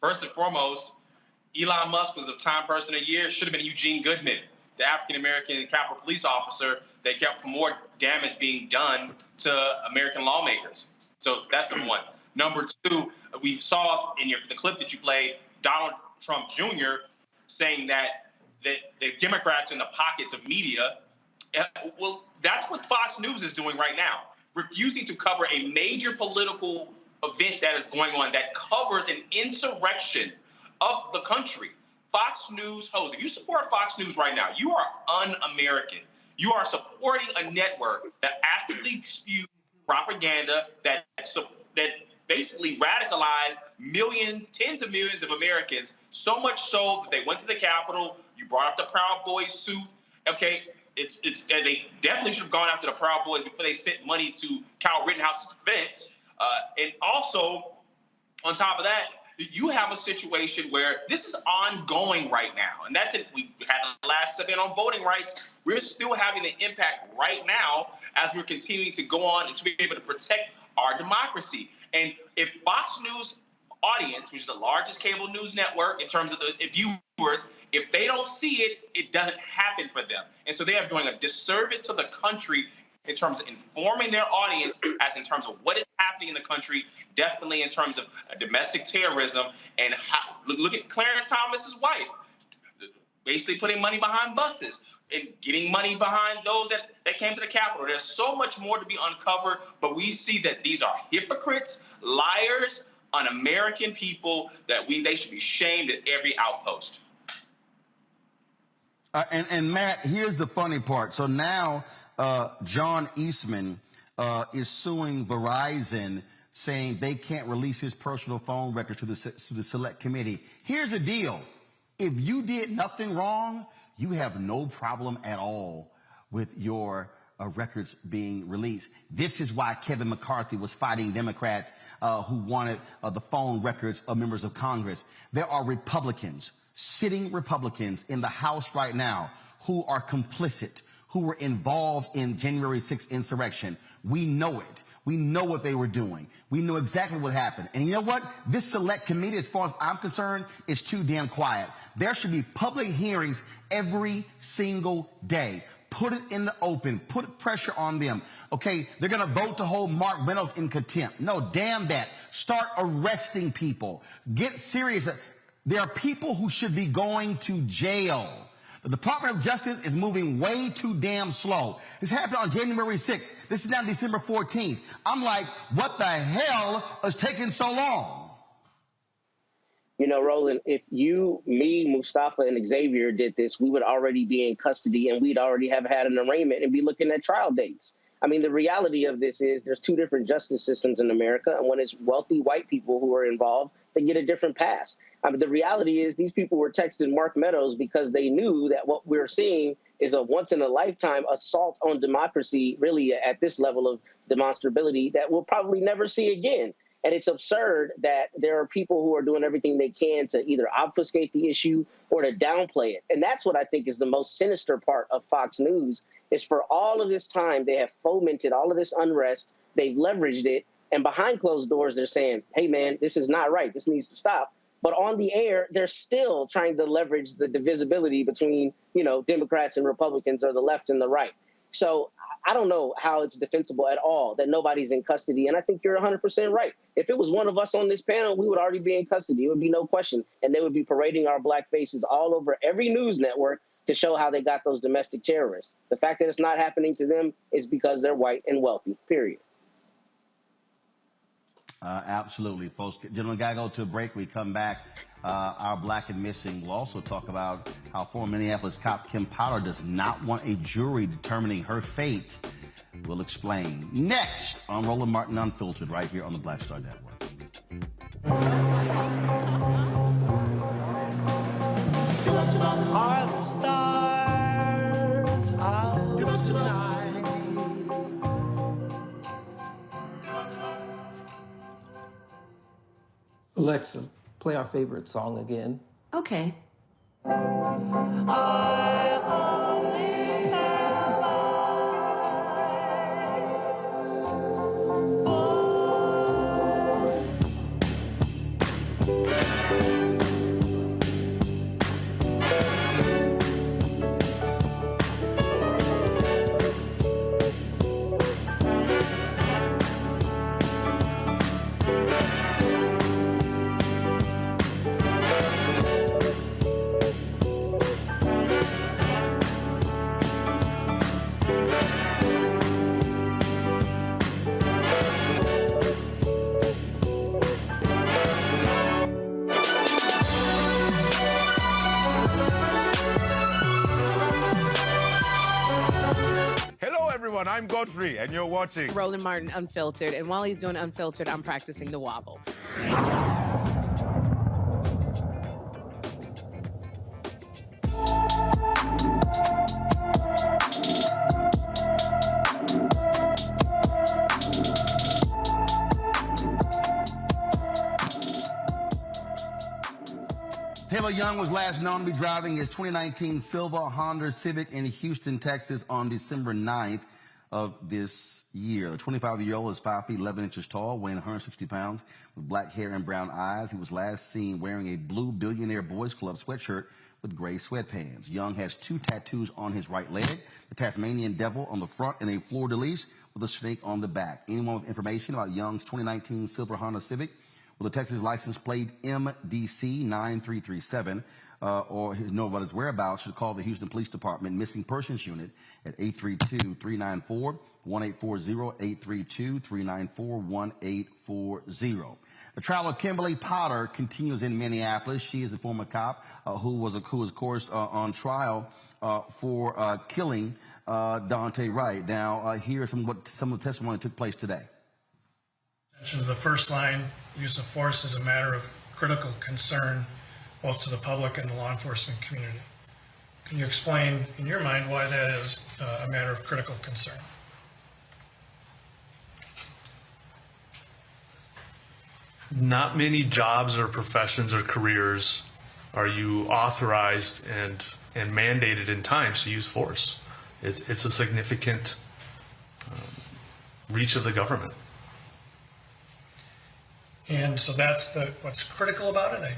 First and foremost, Elon Musk was the Time Person of the Year. Should have been Eugene Goodman, the African-American Capitol Police officer that kept from more damage being done to American lawmakers. So that's number one. Number two, we saw in the clip that you played, Donald Trump Jr. saying that the Democrats in the pockets of media, well, that's what Fox News is doing right now, refusing to cover a major political event that is going on that covers an insurrection of the country. Fox News hosts, if you support Fox News right now, you are un-American. You are supporting a network that actively spews propaganda that basically radicalized millions, tens of millions of Americans, so much so that they went to the Capitol. You brought up the Proud Boys suit. Okay, and they definitely should have gone after the Proud Boys before they sent money to Kyle Rittenhouse's defense. And also, on top of that, you have a situation where this is ongoing right now. And that's it. We had the last segment on voting rights. We're still having the impact right now as we're continuing to go on and to be able to protect our democracy. And if Fox News audience, which is the largest cable news network in terms of the viewers, if they don't see it, it doesn't happen for them. And so they are doing a disservice to the country in terms of informing their audience as in terms of what is happening in the country, definitely in terms of domestic terrorism. And how, look at Clarence Thomas's wife, basically putting money behind buses and getting money behind those that came to the Capitol. There's so much more to be uncovered, but we see that these are hypocrites, liars, un-American people that they should be shamed at every outpost. And Matt, here's the funny part. So now John Eastman is suing Verizon, saying they can't release his personal phone record to the select committee. Here's the deal. If you did nothing wrong, you have no problem at all with your records being released. This is why Kevin McCarthy was fighting Democrats who wanted the phone records of members of Congress. There are Republicans, sitting Republicans in the House right now who are complicit, who were involved in January 6th insurrection. We know it. We know what they were doing. We know exactly what happened. And you know what? This select committee, as far as I'm concerned, is too damn quiet. There should be public hearings every single day. Put it in the open. Put pressure on them. Okay, they're going to vote to hold Mark Meadows in contempt. No, damn that. Start arresting people. Get serious. There are people who should be going to jail. The Department of Justice is moving way too damn slow. This happened on January 6th. This is now December 14th. I'm like, what the hell is taking so long? You know, Roland, if you, me, Mustafa, and Xavier did this, we would already be in custody and we'd already have had an arraignment and be looking at trial dates. I mean, the reality of this is there's two different justice systems in America, and when it's wealthy white people who are involved, they get a different pass. I mean, the reality is these people were texting Mark Meadows because they knew that what we're seeing is a once-in-a-lifetime assault on democracy, really at this level of demonstrability, that we'll probably never see again. And it's absurd that there are people who are doing everything they can to either obfuscate the issue or to downplay it. And that's what I think is the most sinister part of Fox News, is for all of this time, they have fomented all of this unrest. They've leveraged it. And behind closed doors, they're saying, hey, man, this is not right. This needs to stop. But on the air, they're still trying to leverage the divisibility between, you know, Democrats and Republicans, or the left and the right. So I don't know how it's defensible at all that nobody's in custody. And I think you're 100% right. If it was one of us on this panel, we would already be in custody. It would be no question. And they would be parading our black faces all over every news network to show how they got those domestic terrorists. The fact that it's not happening to them is because they're white and wealthy, period. Absolutely, folks. Gentlemen, gotta go to a break. We come back. Our Black and Missing will also talk about how former Minneapolis cop Kim Potter does not want a jury determining her fate. We'll explain next on Roland Martin Unfiltered, right here on the Black Star Network. Are the stars out tonight? Alexa, play our favorite song again. Okay. I'm Godfrey, and you're watching Roland Martin Unfiltered, and while he's doing Unfiltered, I'm practicing the wobble. Taylor Young was last known to be driving his 2019 silver Honda Civic in Houston, Texas on December 9th of this year. The 25-year-old is 5 feet 11 inches tall, weighing 160 pounds, with black hair and brown eyes. He was last seen wearing a blue Billionaire Boys Club sweatshirt with gray sweatpants. Young has 2 tattoos on his right leg, the Tasmanian devil on the front and a fleur-de-lis with a snake on the back. Anyone with information about Young's 2019 silver Honda Civic with a Texas license plate MDC 9337 or know about his whereabouts should call the Houston Police Department Missing Persons Unit at 832-394-1840, 832-394-1840. The trial of Kimberly Potter continues in Minneapolis. She is a former cop who was, of course, on trial for killing Dante Wright. Now, here's some of the testimony that took place today. The first line, use of force, is a matter of critical concern both to the public and the law enforcement community. Can you explain, in your mind, why that is a matter of critical concern? Not many jobs or professions or careers are you authorized and mandated in times to use force. It's a significant reach of the government. And so that's what's critical about it,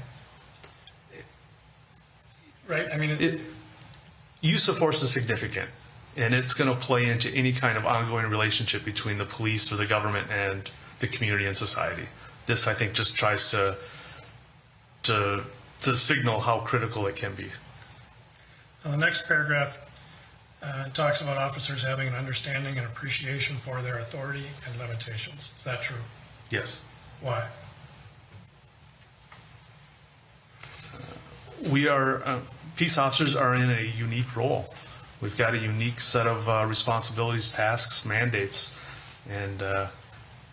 right? I mean, use of force is significant, and it's going to play into any kind of ongoing relationship between the police or the government and the community and society. This, I think, just tries to signal how critical it can be. Now, the next paragraph talks about officers having an understanding and appreciation for their authority and limitations. Is that true? Yes. Why? We are, peace officers are in a unique role. We've got a unique set of responsibilities, tasks, mandates, and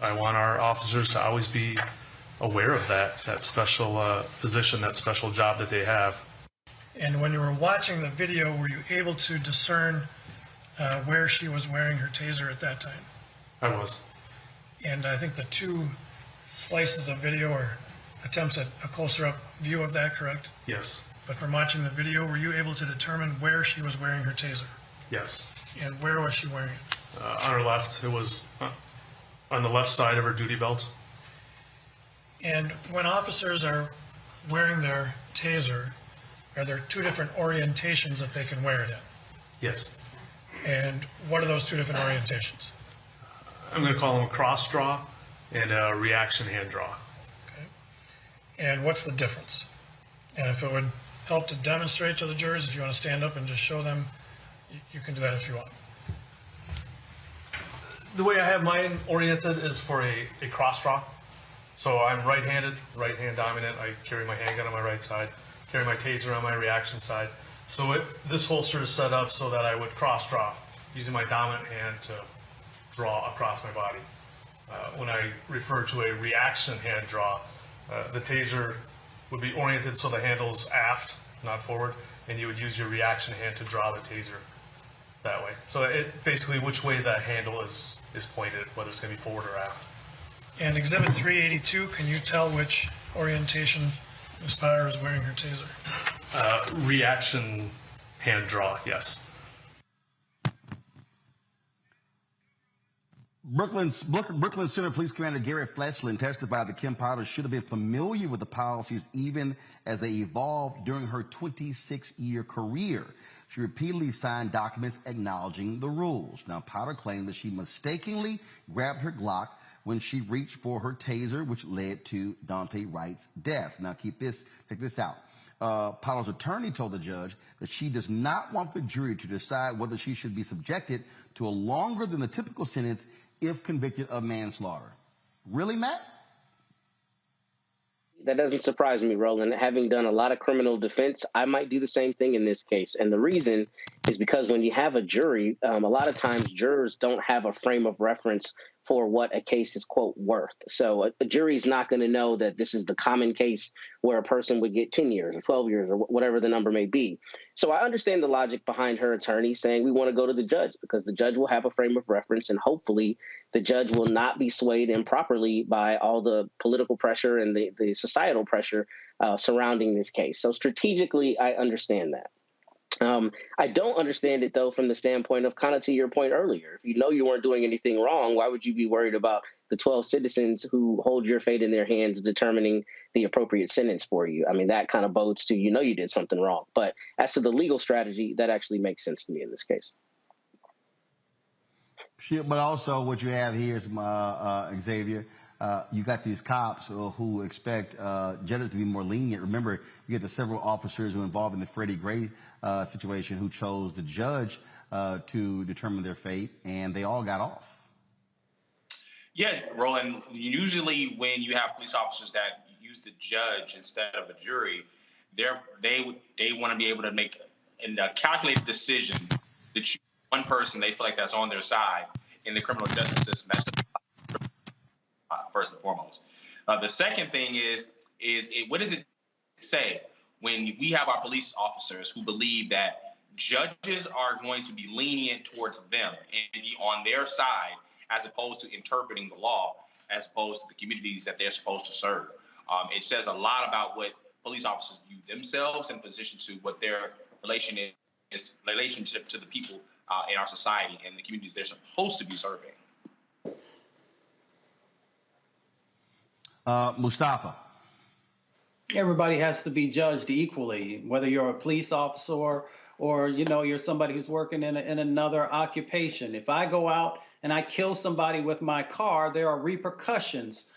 I want our officers to always be aware of that special position, that special job that they have. And when you were watching the video, were you able to discern where she was wearing her taser at that time? I was. And I think the 2 slices of video are attempts at a closer up view of that, correct? Yes. But from watching the video, were you able to determine where she was wearing her taser? Yes. And where was she wearing it? On her left. It was on the left side of her duty belt. And when officers are wearing their taser, are there 2 different orientations that they can wear it in? Yes. And what are those 2 different orientations? I'm going to call them a cross draw and a reaction hand draw. Okay. And what's the difference? And if it would help to demonstrate to the jurors, if you want to stand up and just show them, you can do that if you want. The way I have mine oriented is for a cross draw. So I'm right-handed, right-hand dominant. I carry my handgun on my right side, carry my taser on my reaction side. So this holster is set up so that I would cross-draw, using my dominant hand to draw across my body. When I refer to a reaction hand draw, the taser would be oriented so the handle's aft, not forward, and you would use your reaction hand to draw the taser that way. So it basically which way the handle is pointed, whether it's going to be forward or aft. And Exhibit 382, can you tell which orientation Ms. Potter is wearing her taser? Reaction hand draw, yes. Brooklyn Center Police Commander Gary Fleslin testified that Kim Potter should have been familiar with the policies even as they evolved during her 26-year career. She repeatedly signed documents acknowledging the rules. Now, Potter claimed that she mistakenly grabbed her Glock when she reached for her taser, which led to Daunte Wright's death. Now, check this out. Potter's attorney told the judge that she does not want the jury to decide whether she should be subjected to a longer than the typical sentence if convicted of manslaughter. Really, Matt? That doesn't surprise me, Roland. Having done a lot of criminal defense, I might do the same thing in this case. And the reason is because when you have a jury, a lot of times jurors don't have a frame of reference for what a case is, quote, worth. So a jury's not going to know that this is the common case where a person would get 10 years or 12 years or whatever the number may be. So I understand the logic behind her attorney saying we want to go to the judge because the judge will have a frame of reference and hopefully the judge will not be swayed improperly by all the political pressure and the societal pressure surrounding this case. So strategically, I understand that. I don't understand it, though, from the standpoint of kind of to your point earlier. If you know you weren't doing anything wrong, why would you be worried about the 12 citizens who hold your fate in their hands determining the appropriate sentence for you? I mean, that kind of bodes to you did something wrong. But as to the legal strategy, that actually makes sense to me in this case. Sure, but also what you have here is, Xavier, you got these cops who expect judges to be more lenient. Remember, you get the several officers who were involved in the Freddie Gray situation who chose the judge to determine their fate, and they all got off. Yeah, Roland, usually when you have police officers that use the judge instead of a jury, they want to be able to make a calculated decision to choose one person they feel like that's on their side in the criminal justice system. That's first and foremost. The second thing is what does it say when we have our police officers who believe that judges are going to be lenient towards them and be on their side as opposed to interpreting the law, as opposed to the communities that they're supposed to serve? It says a lot about what police officers view themselves in position to what their relationship to the people in our society and the communities they're supposed to be serving. Mustafa. Everybody has to be judged equally, whether you're a police officer or you're somebody who's working in another occupation. If I go out and I kill somebody with my car, there are repercussions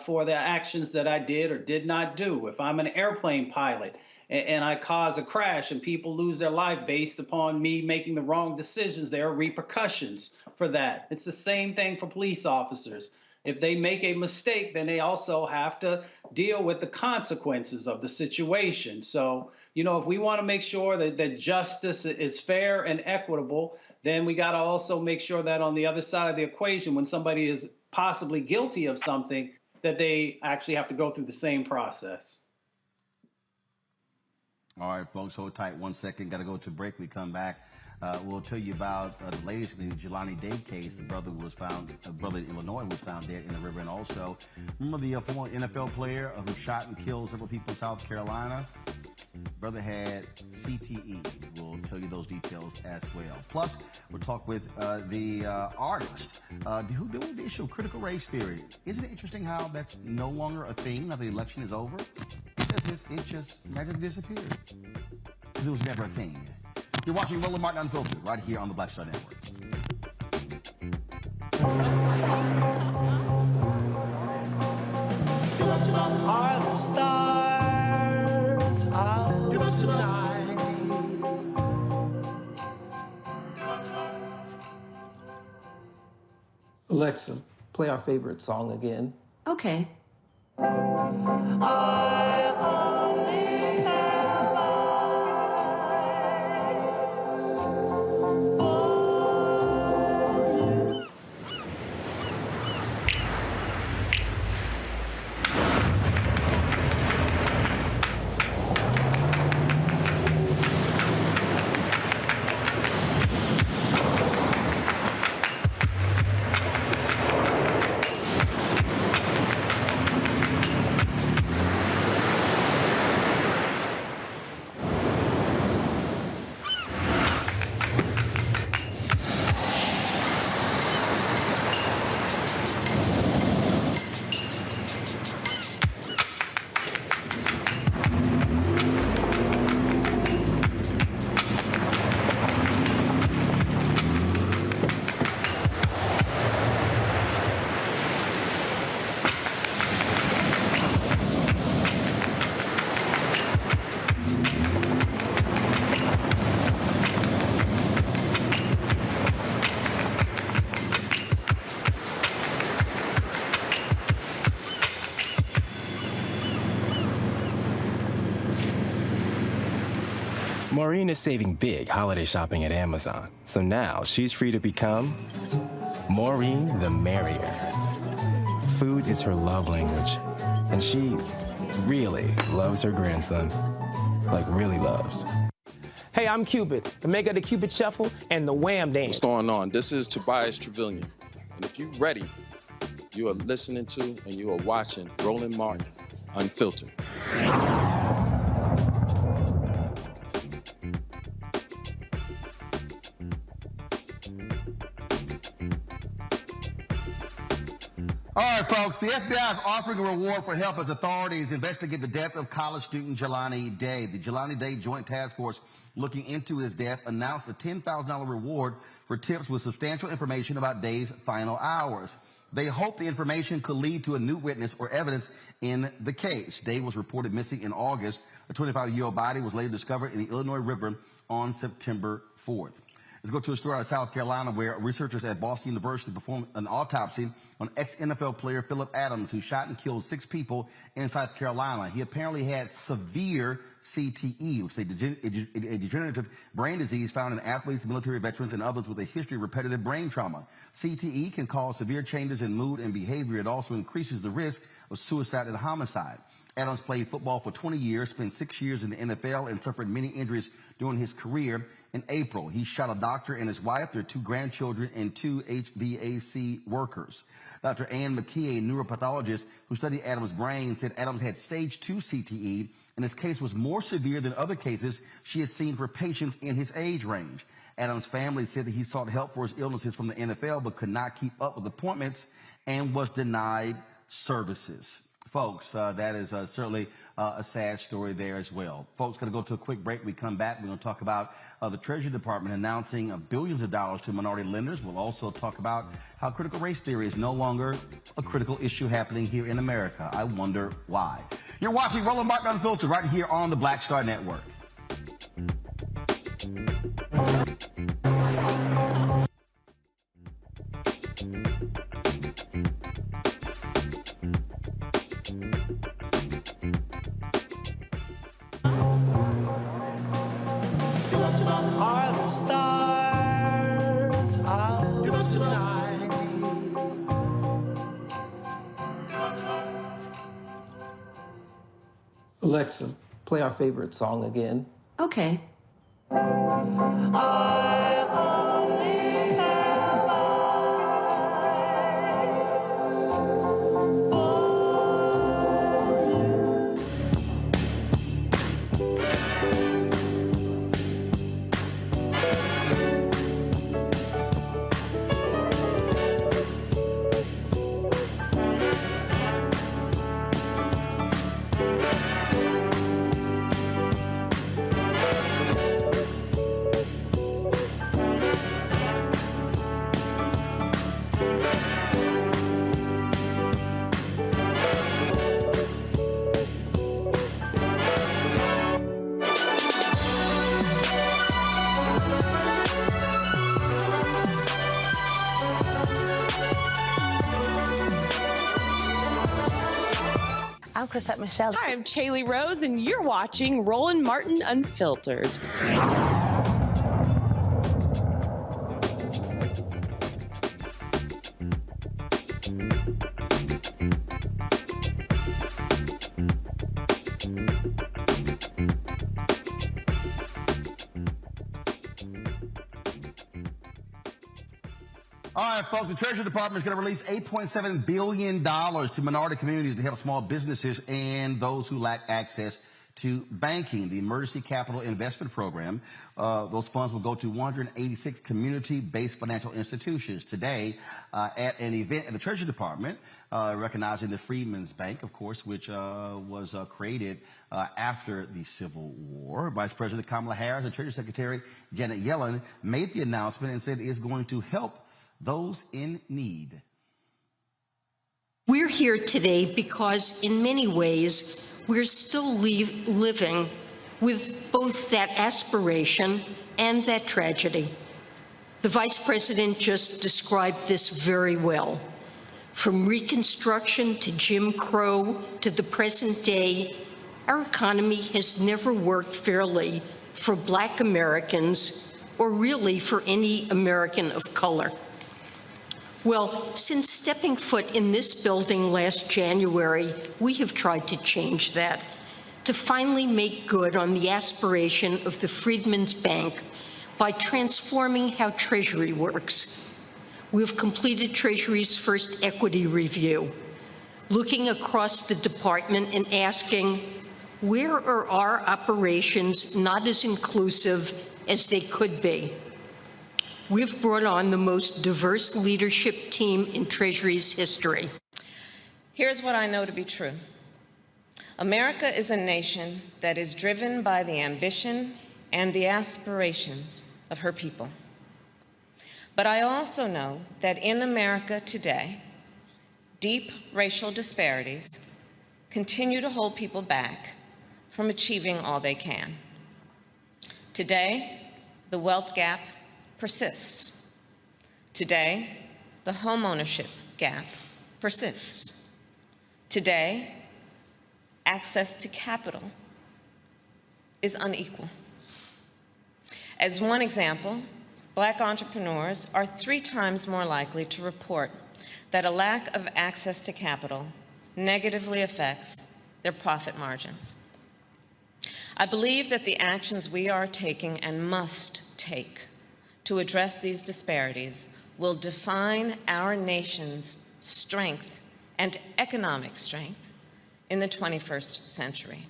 for the actions that I did or did not do. If I'm an airplane pilot and I cause a crash and people lose their life based upon me making the wrong decisions, there are repercussions for that. It's the same thing for police officers. If they make a mistake, then they also have to deal with the consequences of the situation. So, if we want to make sure that justice is fair and equitable, then we got to also make sure that on the other side of the equation, when somebody is possibly guilty of something, that they actually have to go through the same process. All right, folks, hold tight 1 second. Got to go to break. We come back. We'll tell you about the latest in the Jelani Day case. The brother in Illinois was found dead in the river. And also, remember the former NFL player who shot and killed several people in South Carolina? Brother had CTE. We'll tell you those details as well. Plus, we'll talk with the artist who dealt with the issue of critical race theory. Isn't it interesting how that's no longer a thing now the election is over? It's as if it just magically disappeared. Because it was never a thing. You're watching Roland Martin Unfiltered right here on the Black Star Network. Are the stars out tonight? Alexa, play our favorite song again. Okay. Maureen is saving big holiday shopping at Amazon, so now she's free to become Maureen the Merrier. Food is her love language, and she really loves her grandson. Like, really loves. Hey, I'm Cupid, the maker of the Cupid Shuffle and the Wham Dance. What's going on? This is Tobias Trevelyan. And if you're ready, you are listening to and you are watching Roland Martin Unfiltered. All right, folks, the FBI is offering a reward for help as authorities investigate the death of college student Jelani Day. The Jelani Day Joint Task Force looking into his death announced a $10,000 reward for tips with substantial information about Day's final hours. They hope the information could lead to a new witness or evidence in the case. Day was reported missing in August. A 25-year-old body was later discovered in the Illinois River on September 4th. Let's go to a story out of South Carolina where researchers at Boston University performed an autopsy on ex-NFL player Philip Adams, who shot and killed 6 people in South Carolina. He apparently had severe CTE, which is a degenerative brain disease found in athletes, military veterans, and others with a history of repetitive brain trauma. CTE can cause severe changes in mood and behavior. It also increases the risk of suicide and homicide. Adams played football for 20 years, spent 6 years in the NFL, and suffered many injuries during his career. In April, he shot a doctor and his wife, their 2 grandchildren, and 2 HVAC workers. Dr. Ann McKee, a neuropathologist who studied Adams' brain, said Adams had stage 2 CTE, and his case was more severe than other cases she has seen for patients in his age range. Adams' family said that he sought help for his illnesses from the NFL, but could not keep up with appointments and was denied services. Folks, that is certainly a sad story there as well. Folks, going to go to a quick break. We come back. We're going to talk about the Treasury Department announcing billions of dollars to minority lenders. We'll also talk about how critical race theory is no longer a critical issue happening here in America. I wonder why. You're watching Roland Martin Unfiltered right here on the Black Star Network. Alexa, play our favorite song again. Okay. Chrisette Michelle. Hi, I'm Chaley Rose, and you're watching Roland Martin Unfiltered. All right, folks, the Treasury Department is going to release $8.7 billion to minority communities to help small businesses and those who lack access to banking. The Emergency Capital Investment Program, those funds will go to 186 community-based financial institutions. Today, at an event at the Treasury Department, recognizing the Freedmen's Bank, of course, which was created after the Civil War. Vice President Kamala Harris and Treasury Secretary Janet Yellen made the announcement and said it is going to help those in need. We're here today because in many ways we're still living with both that aspiration and that tragedy. The Vice President just described this very well. From Reconstruction to Jim Crow to the present day, our economy has never worked fairly for Black Americans or really for any American of color. Well, since stepping foot in this building last January, we have tried to change that, to finally make good on the aspiration of the Freedmen's Bank by transforming how Treasury works. We've completed Treasury's first equity review, looking across the department and asking, where are our operations not as inclusive as they could be? We've brought on the most diverse leadership team in Treasury's history. Here's what I know to be true. America is a nation that is driven by the ambition and the aspirations of her people. But I also know that in America today, deep racial disparities continue to hold people back from achieving all they can. Today, the wealth gap persists. Today, the homeownership gap persists. Today, access to capital is unequal. As one example, Black entrepreneurs are 3 times more likely to report that a lack of access to capital negatively affects their profit margins. I believe that the actions we are taking and must take to address these disparities will define our nation's strength and economic strength in the 21st century.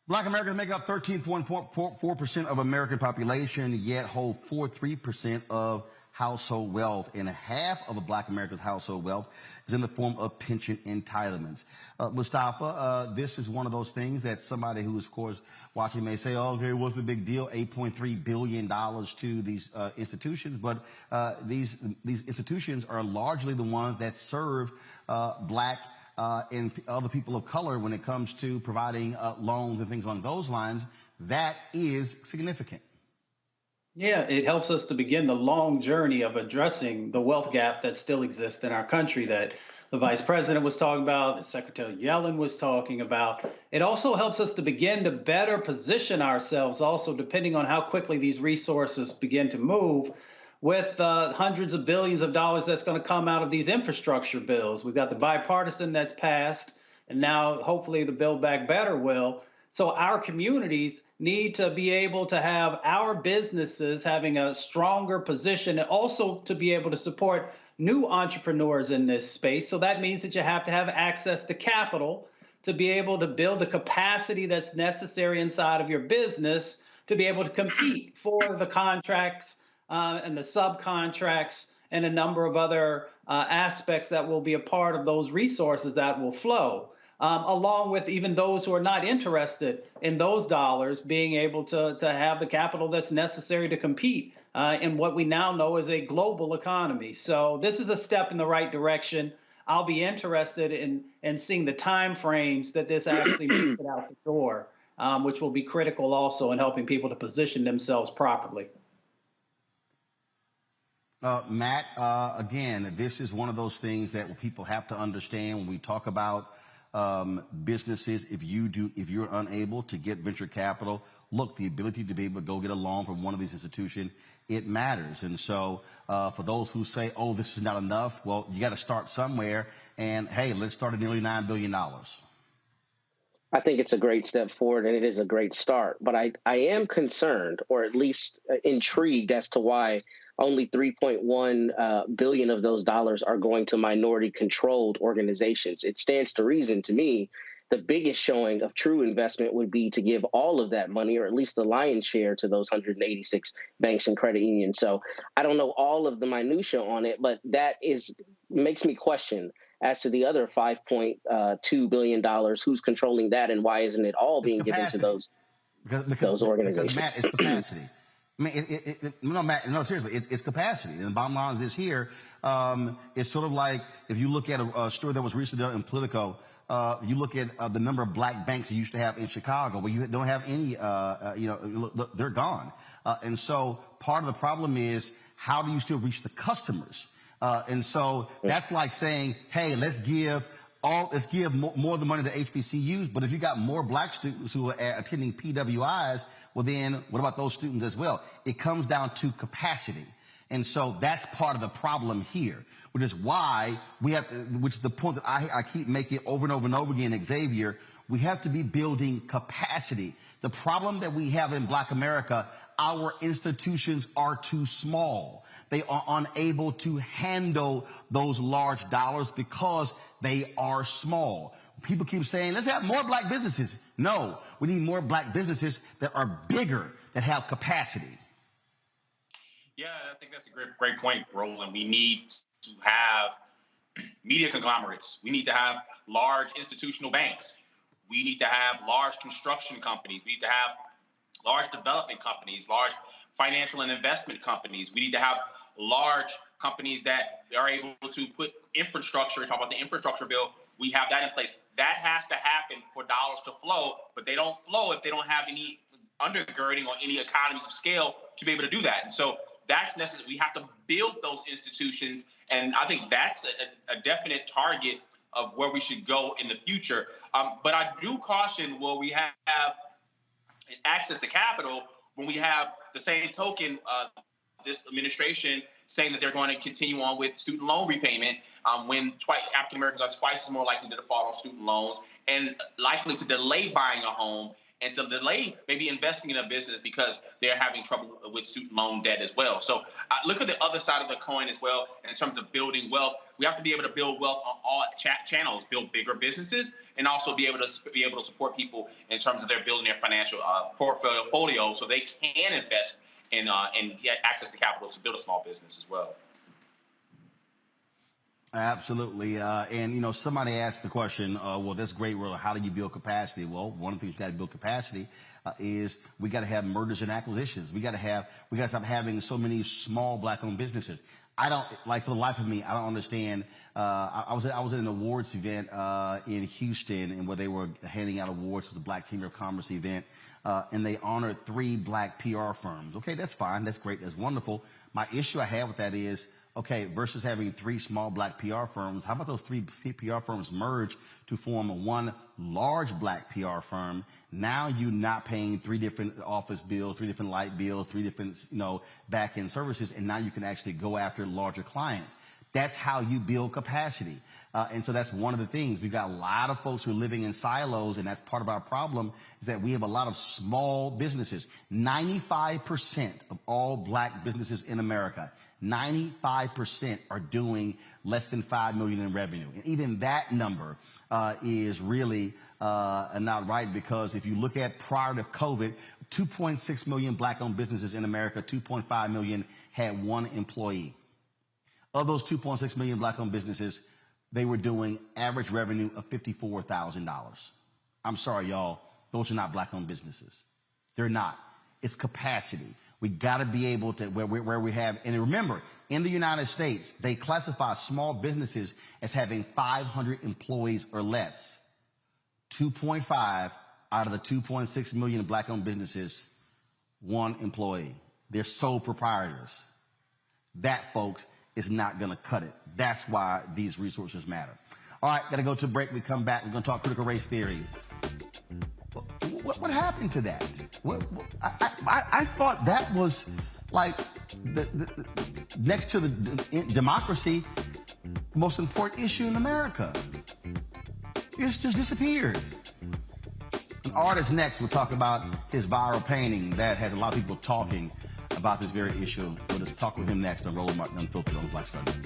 Black Americans make up 13.4% of American population, yet hold 43% of household wealth, and half of a Black American's household wealth is in the form of pension entitlements. Mustafa, this is one of those things that somebody who is, of course, watching may say, oh, okay, what's the big deal? $8.3 billion to these institutions, but these institutions are largely the ones that serve Black and other people of color when it comes to providing loans and things along those lines. That is significant. Yeah, it helps us to begin the long journey of addressing the wealth gap that still exists in our country that the Vice President was talking about, that Secretary Yellen was talking about. It also helps us to begin to better position ourselves also, depending on how quickly these resources begin to move, with hundreds of billions of dollars that's going to come out of these infrastructure bills. We've got the bipartisan that's passed, and now hopefully the Build Back Better will. So our communities need to be able to have our businesses having a stronger position and also to be able to support new entrepreneurs in this space. So that means that you have to have access to capital to be able to build the capacity that's necessary inside of your business to be able to compete for the contracts and the subcontracts and a number of other aspects that will be a part of those resources that will flow. Along with even those who are not interested in those dollars being able to have the capital that's necessary to compete in what we now know is a global economy. So this is a step in the right direction. I'll be interested in seeing the time frames that this actually makes it out the door, which will be critical also in helping people to position themselves properly. Matt, again, this is one of those things that people have to understand when we talk about businesses. If you're unable to get venture capital, look, the ability to be able to go get a loan from one of these institutions, it matters. And so for those who say, oh, this is not enough, well, you got to start somewhere. And hey, let's start at nearly $9 billion. I think it's a great step forward, and it is a great start. But I am concerned, or at least intrigued, as to why only $3.1 billion of those dollars are going to minority-controlled organizations. It stands to reason to me the biggest showing of true investment would be to give all of that money, or at least the lion's share, to those 186 banks and credit unions. So I don't know all of the minutia on it, but that makes me question as to the other $5.2 billion, who's controlling that, and why isn't it all being given to those organizations? Because, Matt, it's capacity. I mean, no, Matt, no, seriously, it's capacity. And the bottom line is this here. It's sort of like if you look at a story that was recently done in Politico, you look at the number of black banks you used to have in Chicago, well, you don't have any, they're gone. And so part of the problem is, how do you still reach the customers? And so that's like saying, hey, let's give more of the money to HBCUs. But if you got more black students who are attending PWIs, well, then what about those students as well? It comes down to capacity. And so that's part of the problem here, which is why which is the point that I keep making over and over and over again, Xavier, we have to be building capacity. The problem that we have in Black America, our institutions are too small. They are unable to handle those large dollars because they are small. People keep saying, let's have more black businesses. No, we need more black businesses that are bigger, that have capacity. Yeah, I think that's a great point, Roland. We need to have media conglomerates. We need to have large institutional banks. We need to have large construction companies. We need to have large development companies, large financial and investment companies. We need to have large companies that are able to put infrastructure, talk about the infrastructure bill, we have that in place. That has to happen for dollars to flow, but they don't flow if they don't have any undergirding or any economies of scale to be able to do that. And so that's necessary. We have to build those institutions, and I think that's a definite target of where we should go in the future. But I do caution where we have access to capital when we have the same token, this administration saying that they're going to continue on with student loan repayment when African Americans are twice as more likely to default on student loans and likely to delay buying a home and to delay maybe investing in a business because they're having trouble with student loan debt as well. So look at the other side of the coin as well in terms of building wealth. We have to be able to build wealth on all channels, build bigger businesses, and also be able to support people in terms of their building their financial portfolio so they can invest and get access to capital to build a small business as well. Absolutely. And, somebody asked the question, well, that's great. Well, how do you build capacity? Well, one of the things you got to build capacity is we got to have mergers and acquisitions. We got to stop having so many small black-owned businesses. For the life of me, I don't understand. I was at an awards event in Houston, and where they were handing out awards. It was a Black Chamber of Commerce event, and they honored 3 black PR firms. Okay, that's fine. That's great. That's wonderful. My issue I have with that is, okay, versus having 3 small black PR firms, how about those 3 PR firms merge to form one large black PR firm? Now you're not paying 3 different office bills, 3 different light bills, 3 different, back-end services, and now you can actually go after larger clients. That's how you build capacity. And so that's one of the things. We've got a lot of folks who are living in silos, and that's part of our problem, is that we have a lot of small businesses. 95% of all black businesses in America, 95% are doing less than $5 million in revenue. And even that number is really not right, because if you look at prior to COVID, 2.6 million black-owned businesses in America, 2.5 million had 1 employee. Of those 2.6 million black-owned businesses, they were doing average revenue of $54,000. I'm sorry, y'all. Those are not black-owned businesses. They're not. It's capacity. We got to be able to, where we have, and remember, in the United States, they classify small businesses as having 500 employees or less. 2.5 out of the 2.6 million black-owned businesses, 1 employee. They're sole proprietors. That, folks, is not going to cut it. That's why these resources matter. All right, got to go to a break. We come back. We're going to talk critical race theory. What happened to that? I thought that was like the next to the democracy, the most important issue in America. It's just disappeared. An artist next will talk about his viral painting that has a lot of people talking about this very issue. We'll just talk with him next on Roland Martin Unfiltered on the Black Star Network.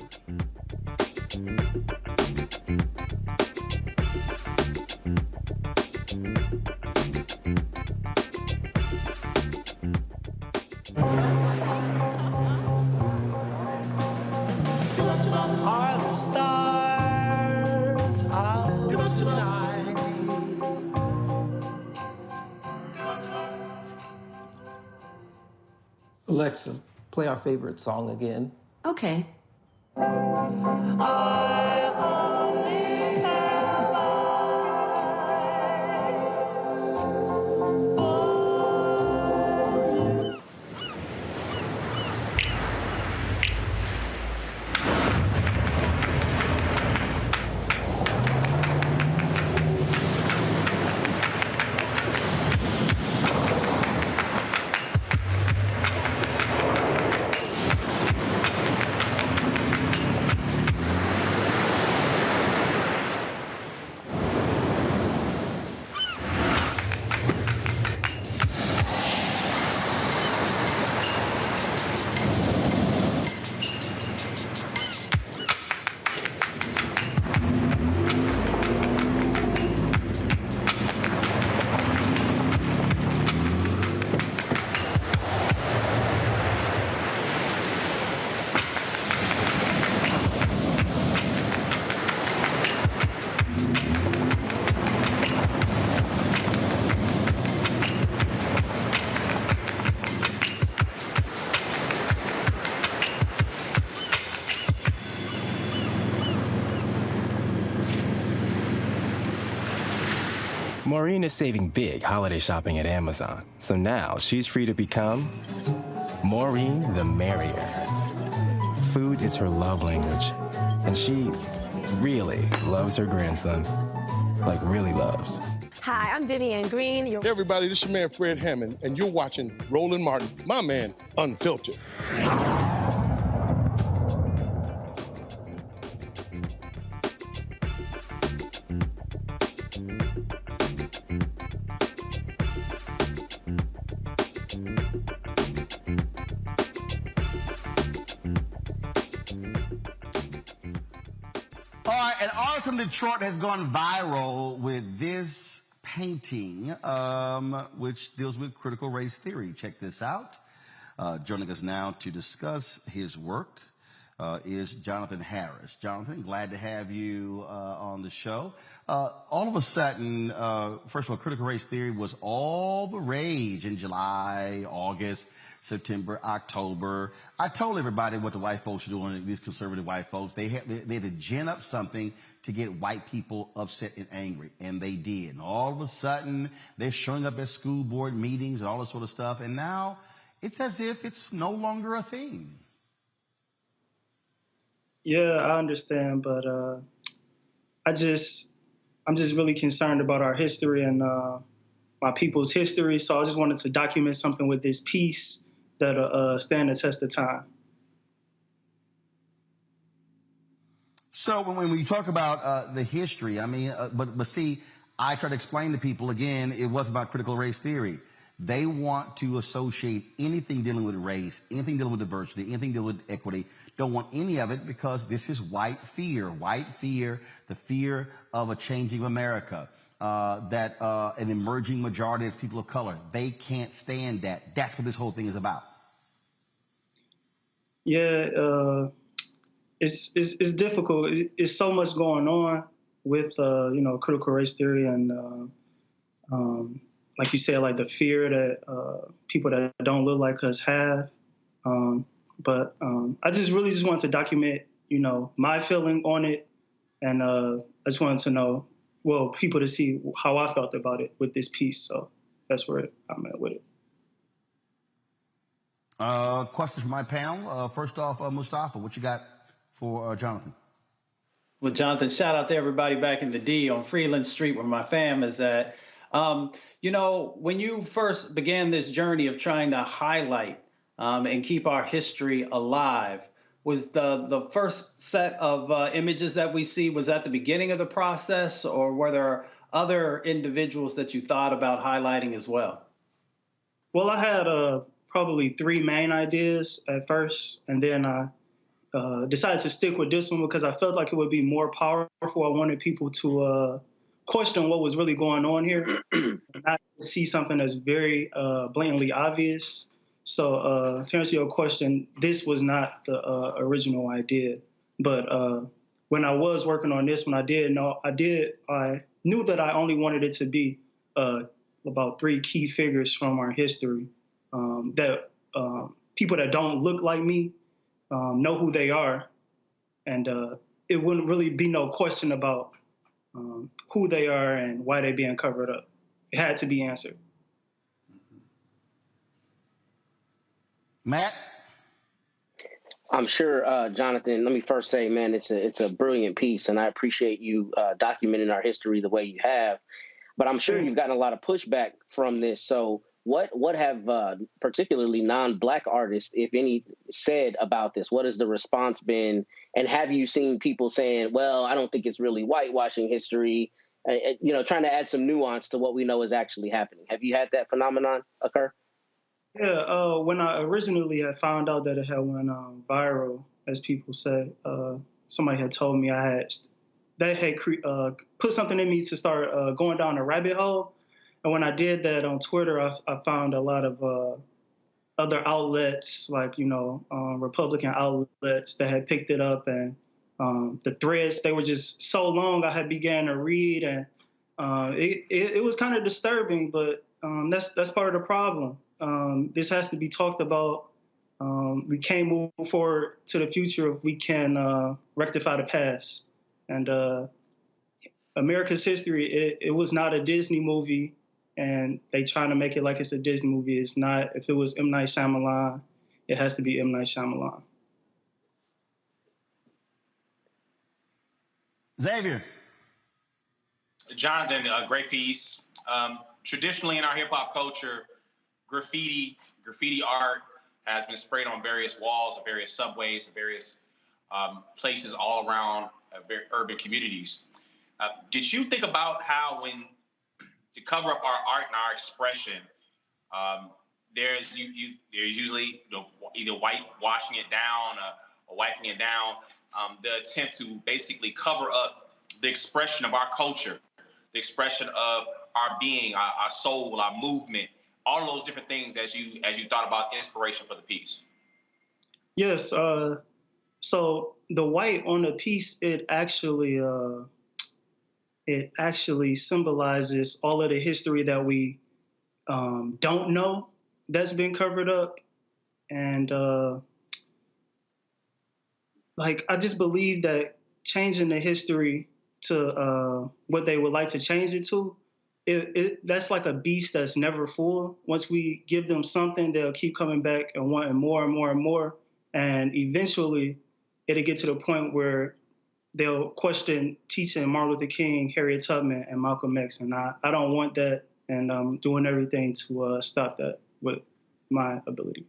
Are the stars out tonight? Alexa, play our favorite song again. Okay. Maureen is saving big holiday shopping at Amazon, so now she's free to become Maureen the Merrier. Food is her love language, and she really loves her grandson. Like, really loves. Hi, I'm Vivian Green. Hey everybody, this is your man Fred Hammond, and you're watching Roland Martin, my man, Unfiltered. All right, an artist from Detroit has gone viral with this painting, which deals with critical race theory. Check this out. Joining us now to discuss his work is Jonathan Harris. Jonathan, glad to have you on the show. All of a sudden, first of all, critical race theory was all the rage in July, August, September, October. I told everybody what the white folks are doing, these conservative white folks. They had to gin up something to get white people upset and angry, and they did. And all of a sudden, they're showing up at school board meetings and all this sort of stuff, and now it's as if it's no longer a thing. Yeah, I understand, but I'm just really concerned about our history and my people's history. So I just wanted to document something with this piece that'll stand the test of time. So when we talk about the history, I mean, but see, I try to explain to people again, it was about critical race theory. They want to associate anything dealing with race, anything dealing with diversity, anything dealing with equity. Don't want any of it because this is white fear, the fear of a changing America, that an emerging majority is people of color. They can't stand that. That's what this whole thing is about. Yeah, it's difficult. It's so much going on with critical race theory and like you said, like the fear that people that don't look like us have. But I just want to document, my feeling on it. And I just wanted to know, people to see how I felt about it with this piece. So that's where I'm at with it. Questions from my panel. First off, Mustafa, what you got for Jonathan? Well, Jonathan, shout out to everybody back in the D on Freeland Street where my fam is at. You know, when you first began this journey of trying to highlight and keep our history alive, was the first set of images that we see, was at the beginning of the process, or were there other individuals that you thought about highlighting as well? Well, I had probably three main ideas at first, and then I decided to stick with this one because I felt like it would be more powerful. I wanted people to question what was really going on here, and not see something that's very blatantly obvious. So to answer your question, this was not the original idea. But when I was working on this one, I knew that I only wanted it to be about three key figures from our history that people that don't look like me know who they are, and it wouldn't really be no question about who they are and why they're being covered up. It had to be answered. Matt? I'm sure, Jonathan, let me first say, man, it's a brilliant piece, and I appreciate you documenting our history the way you have. But I'm sure you've gotten a lot of pushback from this. So what have particularly non-Black artists, if any, said about this? What has the response been? And have you seen people saying, well, I don't think it's really whitewashing history, trying to add some nuance to what we know is actually happening? Have you had that phenomenon occur? Yeah, when I originally had found out that it had went viral, as people said, somebody had told me they had put something in me to start going down a rabbit hole. And when I did that on Twitter, I found a lot of other outlets, like, Republican outlets that had picked it up. And the threads, they were just so long, I had began to read. And it was kind of disturbing, but that's part of the problem. This has to be talked about. We can't move forward to the future if we can rectify the past. And America's history, it was not a Disney movie, and they trying to make it like it's a Disney movie. It's not. If it was M. Night Shyamalan, it has to be M. Night Shyamalan. Xavier. Jonathan, a great piece. Traditionally in our hip hop culture, graffiti art has been sprayed on various walls of various subways and various places all around urban communities. Did you think about how, when to cover up our art and our expression, there's usually either whitewashing it down or wiping it down, the attempt to basically cover up the expression of our culture, the expression of our being, our soul, our movement, all of those different things as you thought about inspiration for the piece? Yes. So the white on the piece, it actually symbolizes all of the history that we don't know that's been covered up. And I just believe that changing the history to what they would like to change it to, that's like a beast that's never full. Once we give them something, they'll keep coming back and wanting more and more and more. And eventually it'll get to the point where they'll question teaching Martin Luther King, Harriet Tubman, and Malcolm X. And I don't want that, and I'm doing everything to stop that with my ability.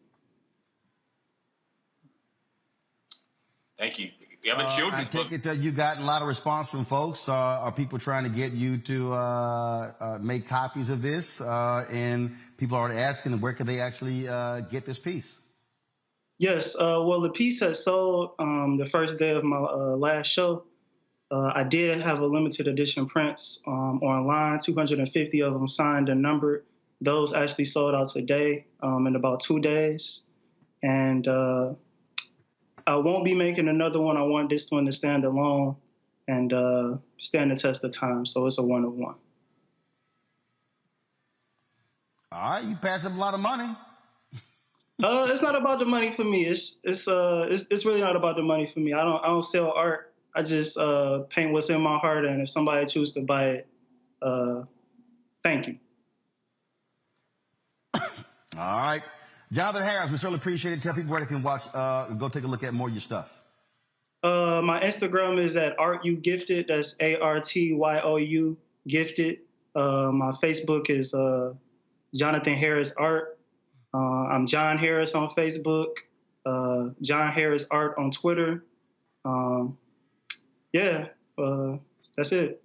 Thank you. We have a children's book. I take it that you got a lot of response from folks. Are people trying to get you to make copies of this? And people are asking, where can they actually get this piece? Yes. Well, the piece has sold the first day of my last show. I did have a limited edition prints online, 250 of them signed and numbered. Those actually sold out today in about 2 days. And I won't be making another one. I want this one to stand alone and stand the test of time. So it's a one-of-one. All right, you passed up a lot of money. It's not about the money for me. It's really not about the money for me. I don't sell art. I just paint what's in my heart, and if somebody chooses to buy it, thank you. All right. Jonathan Harris, we certainly appreciate it. Tell people where they can watch, go take a look at more of your stuff. My Instagram is at artyou.gifted. That's ARTYOU gifted. My Facebook is Jonathan Harris Art. I'm John Harris on Facebook. John Harris Art on Twitter. That's it.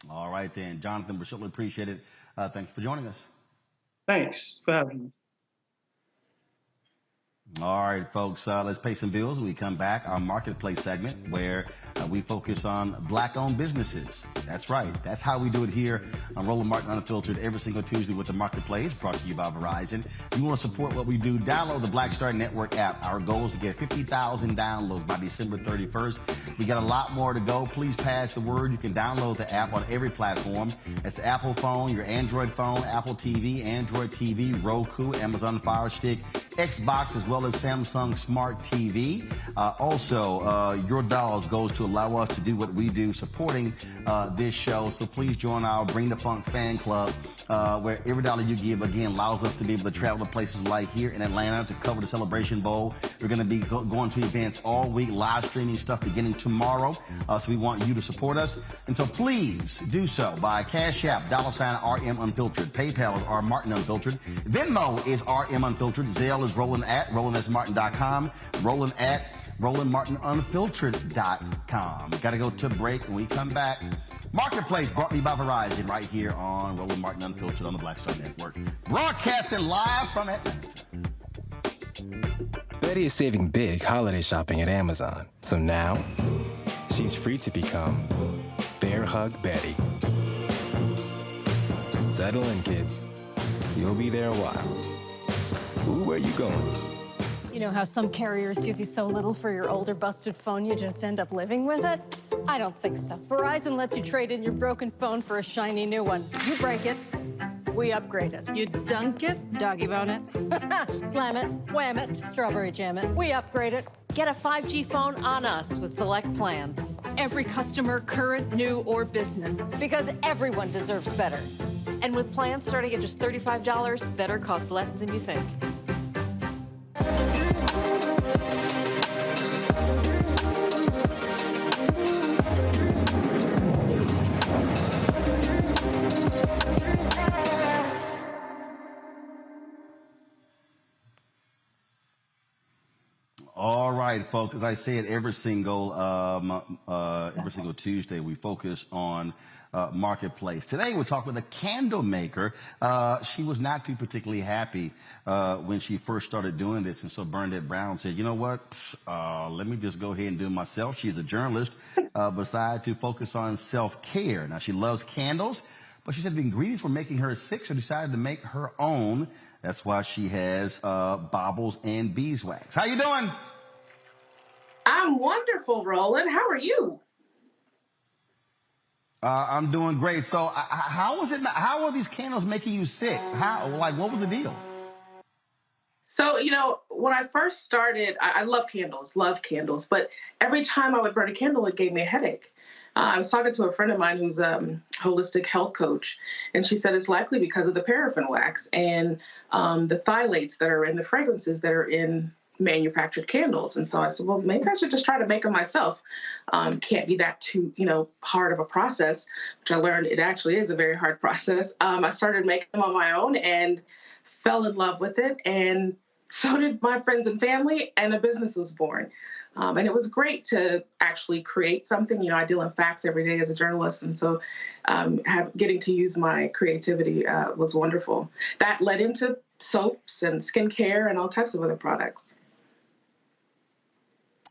All right, then. Jonathan, we certainly appreciate it. Thank you for joining us. Thanks for having me. All right, folks, let's pay some bills. When we come back, our marketplace segment where we focus on Black-owned businesses. That's right. That's how we do it here on Roland Martin Unfiltered every single Tuesday with the marketplace, brought to you by Verizon. If you want to support what we do, download the Black Star Network app. Our goal is to get 50,000 downloads by December 31st. We got a lot more to go. Please pass the word. You can download the app on every platform. It's Apple phone, your Android phone, Apple TV, Android TV, Roku, Amazon Fire Stick, Xbox, as well as Samsung Smart TV. Your dollars goes to allow us to do what we do, supporting this show. So please join our Bring the Funk fan club, where every dollar you give, again, allows us to be able to travel to places like here in Atlanta to cover the Celebration Bowl. We're going to be going to events all week, live streaming stuff beginning tomorrow. So we want you to support us. And so please do so by Cash App, $RM Unfiltered. PayPal is R Martin Unfiltered. Venmo is RM Unfiltered. Zelle is Roland@RolandSMartin.com. Roland@RolandMartinUnfiltered.com. Got to go to break. When we come back, Marketplace brought to you by Verizon right here on Roland Martin Unfiltered on the Black Star Network. Broadcasting live from Atlanta. Betty is saving big holiday shopping at Amazon. So now, she's free to become Bear Hug Betty. Settle in, kids. You'll be there a while. Ooh, where you going? You know how some carriers give you so little for your older busted phone you just end up living with it? I don't think so. Verizon lets you trade in your broken phone for a shiny new one. You break it, we upgrade it. You dunk it, doggy bone it. Slam it, wham it, strawberry jam it. We upgrade it. Get a 5G phone on us with select plans. Every customer, current, new, or business. Because everyone deserves better. And with plans starting at just $35, better costs less than you think. All right, folks. As I said, every single Tuesday, we focus on Marketplace. Today, we're talking with a candle maker. She was not too particularly happy when she first started doing this, and so Bernadette Brown said, "You know what? Let me just go ahead and do it myself." She's a journalist, decided to focus on self-care. Now, she loves candles, but she said the ingredients were making her sick, so decided to make her own. That's why she has Baubles and Beeswax. How you doing? I'm wonderful, Roland. How are you? I'm doing great. So how was it? How are these candles making you sick? What was the deal? So, when I first started, I love candles, but every time I would burn a candle, it gave me a headache. I was talking to a friend of mine who's a holistic health coach, and she said it's likely because of the paraffin wax and the phthalates that are in the fragrances that are in manufactured candles. And so I said, well, maybe I should just try to make them myself. Can't be that too, hard of a process, which I learned it actually is a very hard process. I started making them on my own and fell in love with it. And so did my friends and family, and a business was born. And it was great to actually create something. I deal in facts every day as a journalist. And so getting to use my creativity was wonderful. That led into soaps and skincare and all types of other products.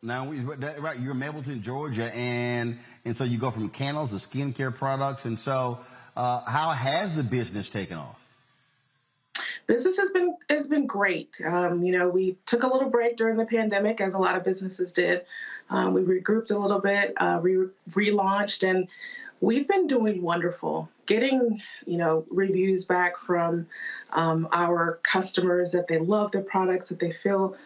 Now, right, you're in Mableton, Georgia, and so you go from candles to skincare products. And so how has the business taken off? Business has been great. We took a little break during the pandemic, as a lot of businesses did. We regrouped a little bit, relaunched, and we've been doing wonderful. Getting, reviews back from our customers that they love their products, that they feel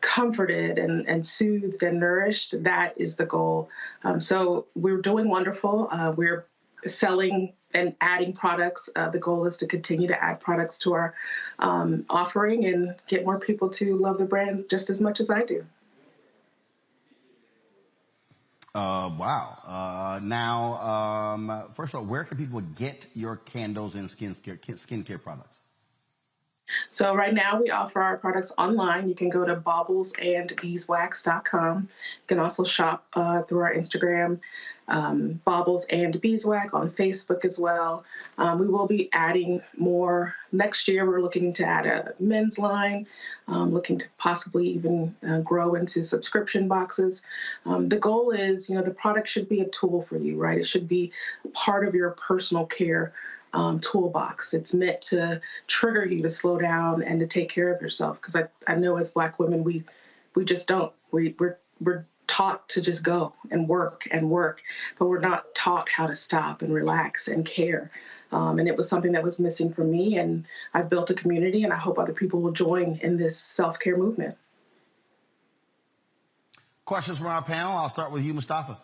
comforted and soothed and nourished. That is the goal. So we're doing wonderful. We're selling and adding products. The goal is to continue to add products to our offering and get more people to love the brand just as much as I do. Wow. Now, first of all, where can people get your candles and skincare products? So right now we offer our products online. You can go to baublesandbeeswax.com. You can also shop through our Instagram, Baubles and Beeswax, on Facebook as well. We will be adding more next year. We're looking to add a men's line, looking to possibly even grow into subscription boxes. The goal is, the product should be a tool for you, right? It should be part of your personal care toolbox. It's meant to trigger you to slow down and to take care of yourself. Because I know as Black women, we just don't. We're taught to just go and work, but we're not taught how to stop and relax and care. And it was something that was missing for me. And I've built a community, and I hope other people will join in this self-care movement. Questions from our panel. I'll start with you, Mustafa.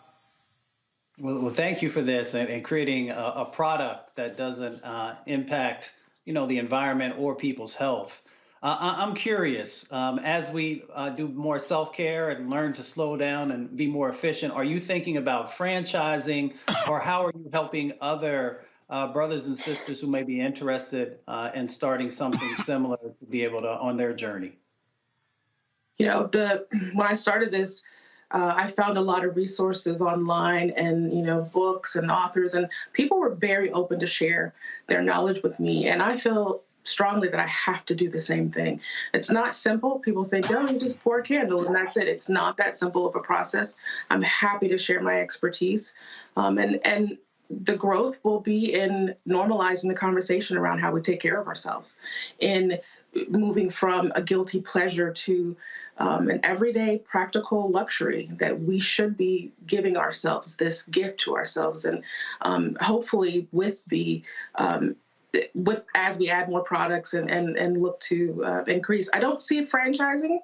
Well, thank you for this and creating a product that doesn't impact, the environment or people's health. I'm curious, as we do more self-care and learn to slow down and be more efficient, are you thinking about franchising, or how are you helping other brothers and sisters who may be interested in starting something similar to be able to on their journey? When I started this, I found a lot of resources online and, books and authors, and people were very open to share their knowledge with me. And I feel strongly that I have to do the same thing. It's not simple. People think, you just pour a candle and that's it. It's not that simple of a process. I'm happy to share my expertise. And the growth will be in normalizing the conversation around how we take care of ourselves, in moving from a guilty pleasure to an everyday practical luxury that we should be giving ourselves, this gift to ourselves. And hopefully as we add more products and look to increase. I don't see it franchising,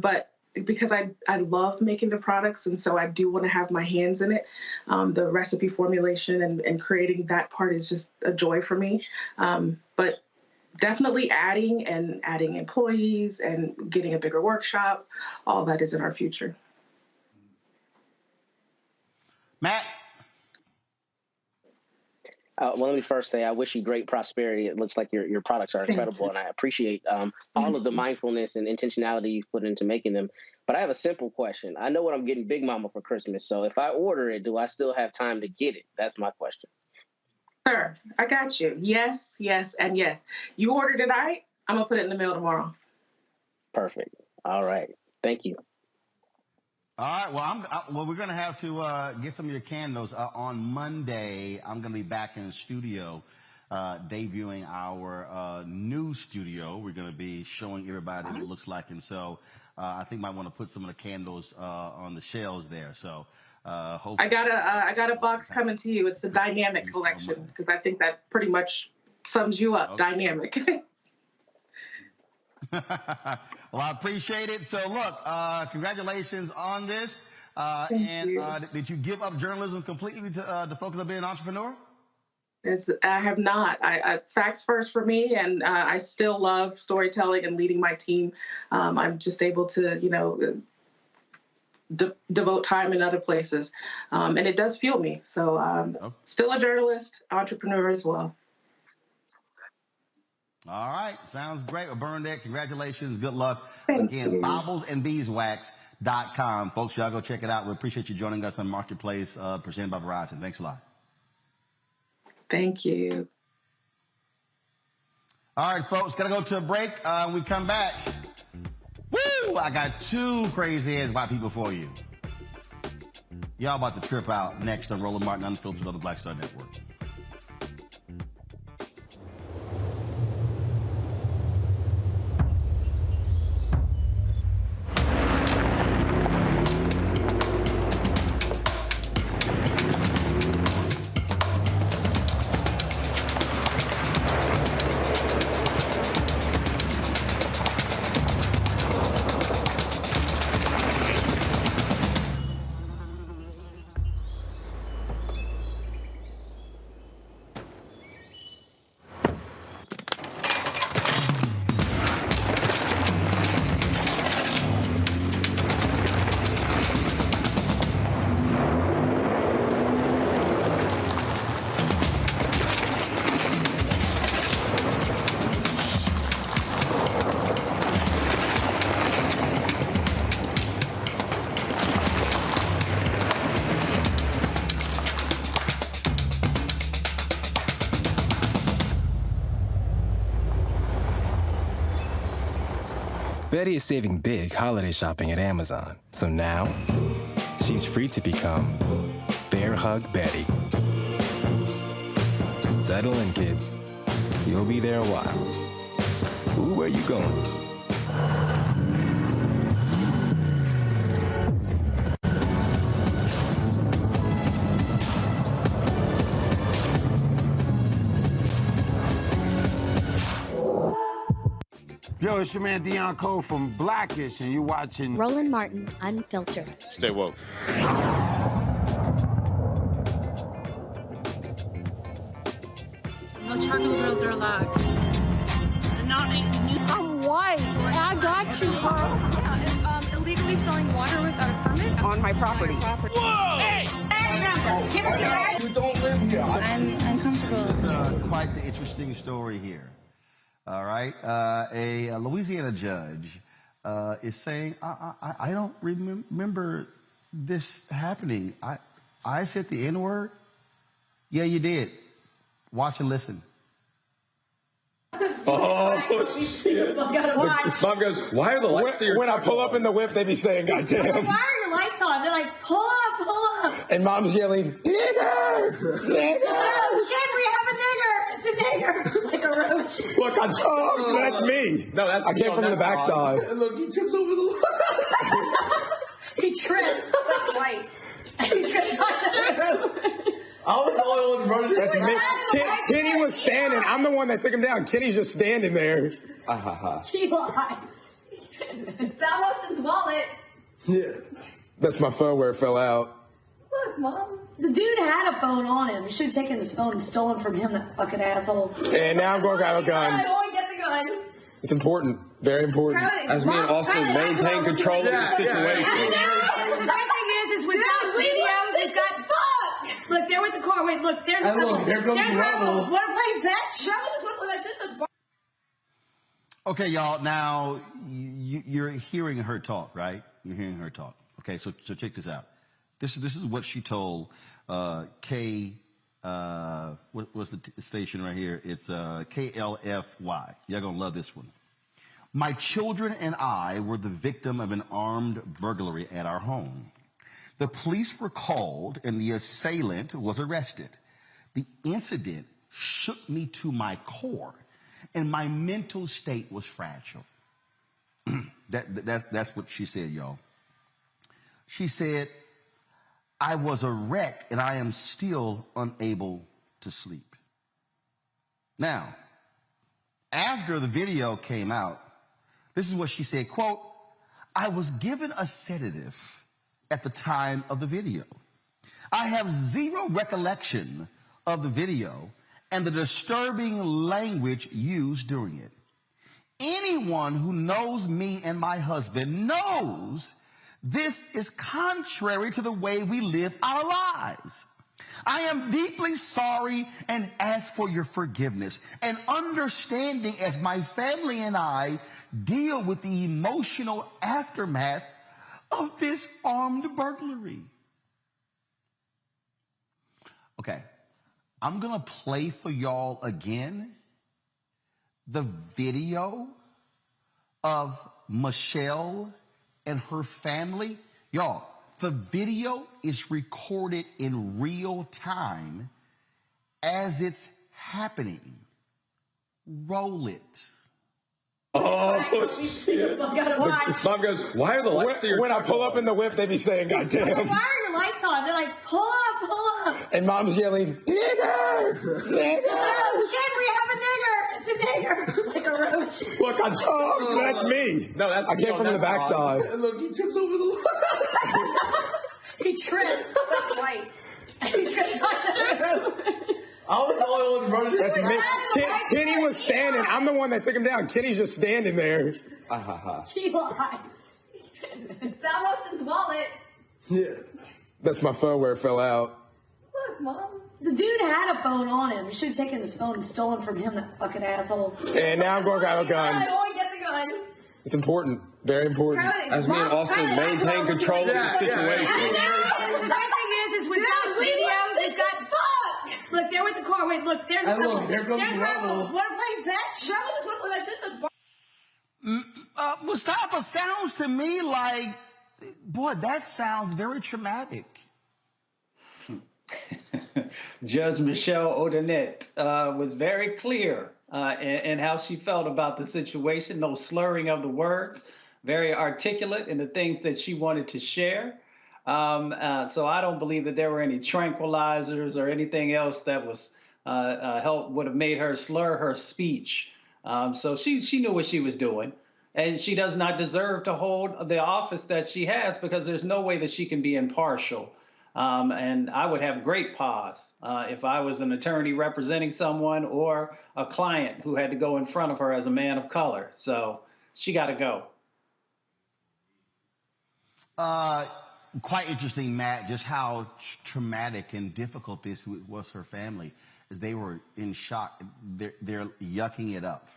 but because I love making the products, and so I do want to have my hands in it. The recipe formulation and creating that part is just a joy for me. But definitely adding employees and getting a bigger workshop, all that is in our future. Matt? Well, let me first say I wish you great prosperity. It looks like your products are incredible, and I appreciate all of the mindfulness and intentionality you've put into making them. But I have a simple question. I know what I'm getting Big Mama for Christmas, so if I order it, do I still have time to get it? That's my question. Sir, I got you. Yes, and yes. You ordered it, I'm going to put it in the mail tomorrow. Perfect. All right. Thank you. All right. Well, we're going to have to get some of your candles. On Monday, I'm going to be back in the studio, debuting our new studio. We're going to be showing everybody what it looks like. And so I think might want to put some of the candles on the shelves there. So hopefully. I got a box coming to you. It's the dynamic collection, because I think that pretty much sums you up. Okay. Dynamic. Well, I appreciate it. So look, congratulations on this. Did you give up journalism completely to focus on being an entrepreneur? I have not. Facts first for me, and I still love storytelling and leading my team. I'm just able to, devote time in other places, and it does fuel me. So still a journalist, entrepreneur as well. All right. Sounds great. Well, Bernadette, congratulations. Good luck. Thank Again, you. baublesandbeeswax.com. Folks, y'all go check it out. We appreciate you joining us on Marketplace presented by Verizon. Thanks a lot. Thank you. All right, folks, got to go to a break. When we come back, woo! I got two crazy ass white people for you. Y'all about to trip out next on Roland Martin Unfiltered on the Black Star Network. Betty is saving big holiday shopping at Amazon. So now, she's free to become Bear Hug Betty. Settle in, kids. You'll be there a while. Ooh, where you going? Yo, it's your man Deion Cole from Blackish, and you're watching Roland Martin Unfiltered. Stay woke. No charcoal grills are allowed. I'm white. I got you, Carl. Illegally selling water without a permit on my property. Whoa! Hey! You don't live here. I'm uncomfortable. This is quite the interesting story here. All right. A Louisiana judge is saying, I don't remember this happening. I said the N-word? Yeah, you did. Watch and listen. Oh, shit. Mom goes, why are the lights here? When I pull up in the whip, they be saying, God damn. Why are your lights on? They're like, pull up, pull up. And Mom's yelling, nigger! Nigger! Can we have a nigger? It's a nigger. Like a roach. Look, that's me. No, that's I came from the backside. Look, he trips over the He trips twice. He trips twice. I was the only one running. That's me. Kenny was standing. I'm the one that took him down. Kenny's just standing there. He lied. That was his wallet. Yeah. That's my phone where it fell out. Look, Mom. The dude had a phone on him. You should have taken his phone and stolen from him, that fucking asshole. And now I'm going to have a gun. I don't get the gun. It's important. Very important. As me and Austin maintain control of the situation. The great thing is we've got video. We've got fuck. Look, they're with the car. Wait, look. There's look, here comes there's Rebel. Want to play fetch? Rebel like this. Okay, y'all. Now you're hearing her talk, right? You're hearing her talk. Okay, so check this out. This is what she told K. What's the station right here? It's KLFY. Y'all gonna love this one. My children and I were the victim of an armed burglary at our home. The police were called and the assailant was arrested. The incident shook me to my core and my mental state was fragile. That's what she said, y'all. She said, I was a wreck and I am still unable to sleep. Now, after the video came out, this is what she said, quote, I was given a sedative at the time of the video. I have zero recollection of the video and the disturbing language used during it. Anyone who knows me and my husband knows this is contrary to the way we live our lives. I am deeply sorry and ask for your forgiveness and understanding as my family and I deal with the emotional aftermath of this armed burglary. Okay, I'm gonna play for y'all again the video of Michelle and her family. Y'all, the video is recorded in real time as it's happening. Roll it. Oh, shit. Mom goes, why are the lights here? When I pull up in the whip, they be saying, God damn. Why are your lights on? They're like, pull up, pull up. And Mom's yelling, nigger! Nigger! Can we have a nigger? It's a nigger. Like a roach. Look, that's me. No, that's I came from the backside. Look, he trips over the He trips twice. He trips twice. I was the only one running. That's me. Kenny was standing. I'm the one that took him down. Kenny's just standing there. He lied. That was his wallet. Yeah. That's my phone where it fell out. Look, Mom. The dude had a phone on him. You should have taken his phone and stolen from him, that fucking asshole. And now I'm going to have a gun. I don't get the gun. It's important. Very important. As me and Austin maintain control of the situation. The great thing is we've got video. We've got fuck. Look, they're with the car. Wait, look. There's Rebel. Here comes There's Rebel. Want to play fetch? Rebel is like this. Mustafa, sounds to me like, boy, that sounds very traumatic. Judge Michelle Odenette was very clear in how she felt about the situation, no slurring of the words, very articulate in the things that she wanted to share. So I don't believe that there were any tranquilizers or anything else that was would have made her slur her speech. So she knew what she was doing. And she does not deserve to hold the office that she has because there's no way that she can be impartial. And I would have great pause if I was an attorney representing someone or a client who had to go in front of her as a man of color. So she got to go. Quite interesting, Matt, just how traumatic and difficult this was for her family as they were in shock. They're yucking it up.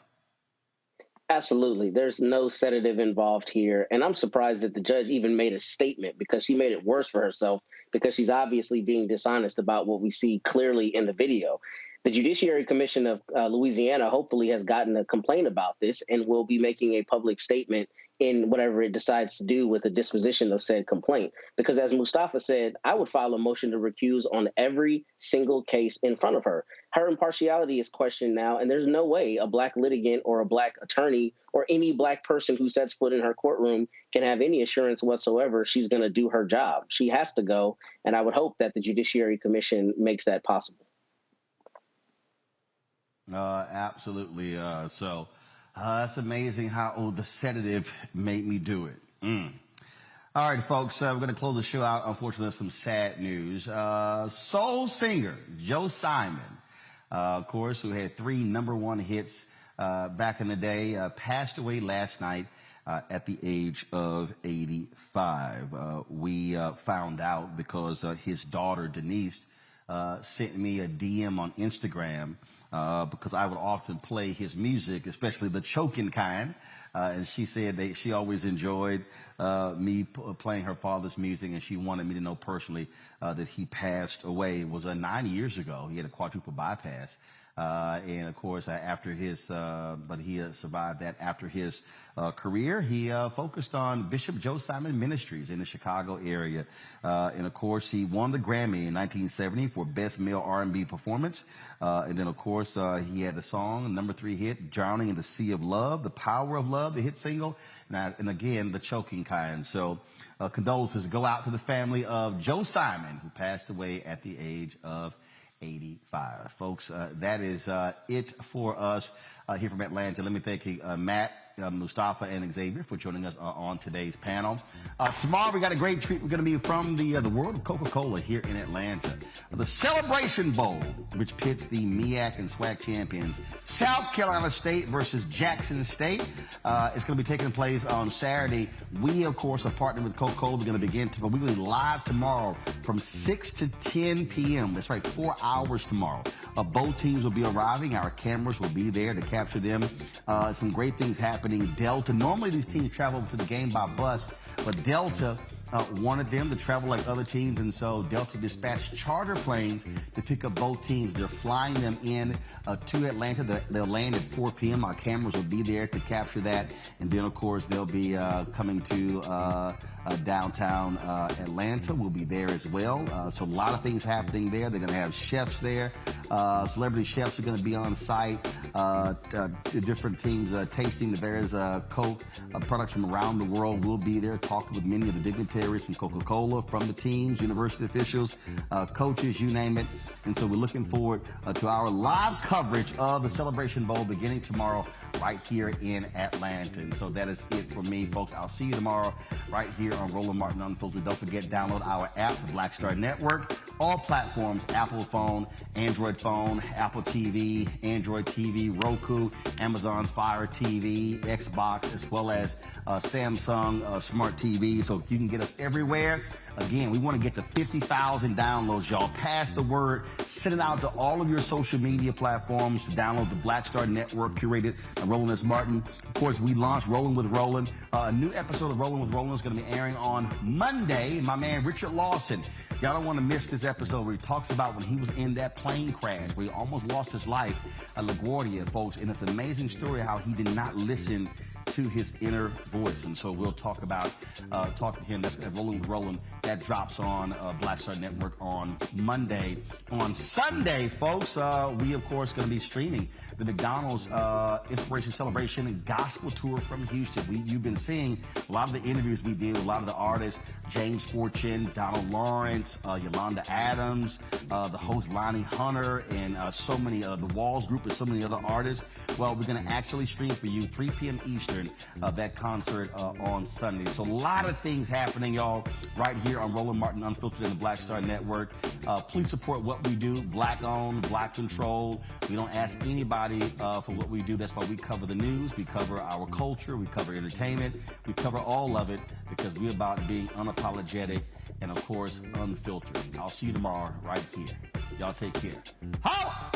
Absolutely. There's no sedative involved here. And I'm surprised that the judge even made a statement because she made it worse for herself because she's obviously being dishonest about what we see clearly in the video. The Judiciary Commission of Louisiana hopefully has gotten a complaint about this and will be making a public statement in whatever it decides to do with the disposition of said complaint. Because as Mustafa said, I would file a motion to recuse on every single case in front of her. Her impartiality is questioned now, and there's no way a black litigant or a black attorney or any black person who sets foot in her courtroom can have any assurance whatsoever she's going to do her job. She has to go, and I would hope that the Judiciary Commission makes that possible. Absolutely. So it's amazing how the sedative made me do it. All right, folks, we're going to close the show out, unfortunately, with some sad news. Soul singer Joe Simon, of course, who had 3 #1 hits back in the day, passed away last night at the age of 85. We found out because his daughter, Denise, sent me a DM on Instagram because I would often play his music, especially the choking kind. And she said that she always enjoyed me playing her father's music, and she wanted me to know personally that he passed away. It was 9 years ago. He had a quadruple bypass. And of course, after his, but he survived that. After his career, he focused on Bishop Joe Simon Ministries in the Chicago area. And of course, he won the Grammy in 1970 for Best Male R&B Performance. And then, of course, he had the song, #3 hit, Drowning in the Sea of Love, The Power of Love, the hit single. And again, the choking kind. So condolences go out to the family of Joe Simon, who passed away at the age of 85. Folks, that is it for us here from Atlanta. Let me thank Matt, Mustafa, and Xavier for joining us on today's panel. Tomorrow we got a great treat. We're going to be from the world of Coca-Cola here in Atlanta. The Celebration Bowl, which pits the MEAC and SWAC champions, South Carolina State versus Jackson State. It's going to be taking place on Saturday. We, of course, are partnered with Coca-Cola. We're going to begin we're going to be live tomorrow from 6 to 10 p.m. That's right, 4 hours tomorrow. Both teams will be arriving. Our cameras will be there to capture them. Some great things happening. Delta, normally these teams travel to the game by bus, but Delta wanted them to travel like other teams, and so Delta dispatched charter planes to pick up both teams. They're flying them in to Atlanta. They'll land at 4 p.m. Our cameras will be there to capture that, and then, of course, they'll be coming to downtown Atlanta. We'll be there as well. So a lot of things happening there. They're going to have chefs there. Celebrity chefs are going to be on site. Different teams tasting the various Coke products from around the world will be there, talking with many of the dignitaries from Coca-Cola, from the teams, university officials, coaches, you name it. And so we're looking forward to our live coverage of the Celebration Bowl beginning tomorrow right here in Atlanta. And so that is it for me, folks. I'll see you tomorrow right here on Roland Martin Unfiltered. Don't forget, download our app, the Black Star Network. All platforms, Apple phone, Android phone, Apple TV, Android TV, Roku, Amazon Fire TV, Xbox, as well as Samsung Smart TV. So you can get us everywhere. Again, we want to get to 50,000 downloads, y'all. Pass the word. Send it out to all of your social media platforms to download the Black Star Network, curated by Roland S. Martin. Of course, we launched Rolling with Roland. A new episode of Rolling with Roland is going to be airing on Monday. My man, Richard Lawson. Y'all don't want to miss this episode where he talks about when he was in that plane crash where he almost lost his life at LaGuardia, folks. And it's an amazing story how he did not listen to his inner voice. And so we'll talk about, talk to him. That's Rolling with Roland. That drops on Black Star Network on Monday. On Sunday, folks, we, of course, going to be streaming the McDonald's Inspiration Celebration and Gospel Tour from Houston. You've been seeing a lot of the interviews we did with a lot of the artists, James Fortune, Donald Lawrence, Yolanda Adams, the host Lonnie Hunter, and so many, the Walls Group and so many other artists. Well, we're going to actually stream for you 3 p.m. Eastern, that concert on Sunday. So a lot of things happening, y'all, right here on Roland Martin Unfiltered and the Black Star Network. Please support what we do, Black owned, Black controlled. We don't ask anybody for what we do. That's why we cover the news, we cover our culture, we cover entertainment, we cover all of it because we're about being unapologetic and, of course, unfiltered. I'll see you tomorrow right here. Y'all take care. Holla!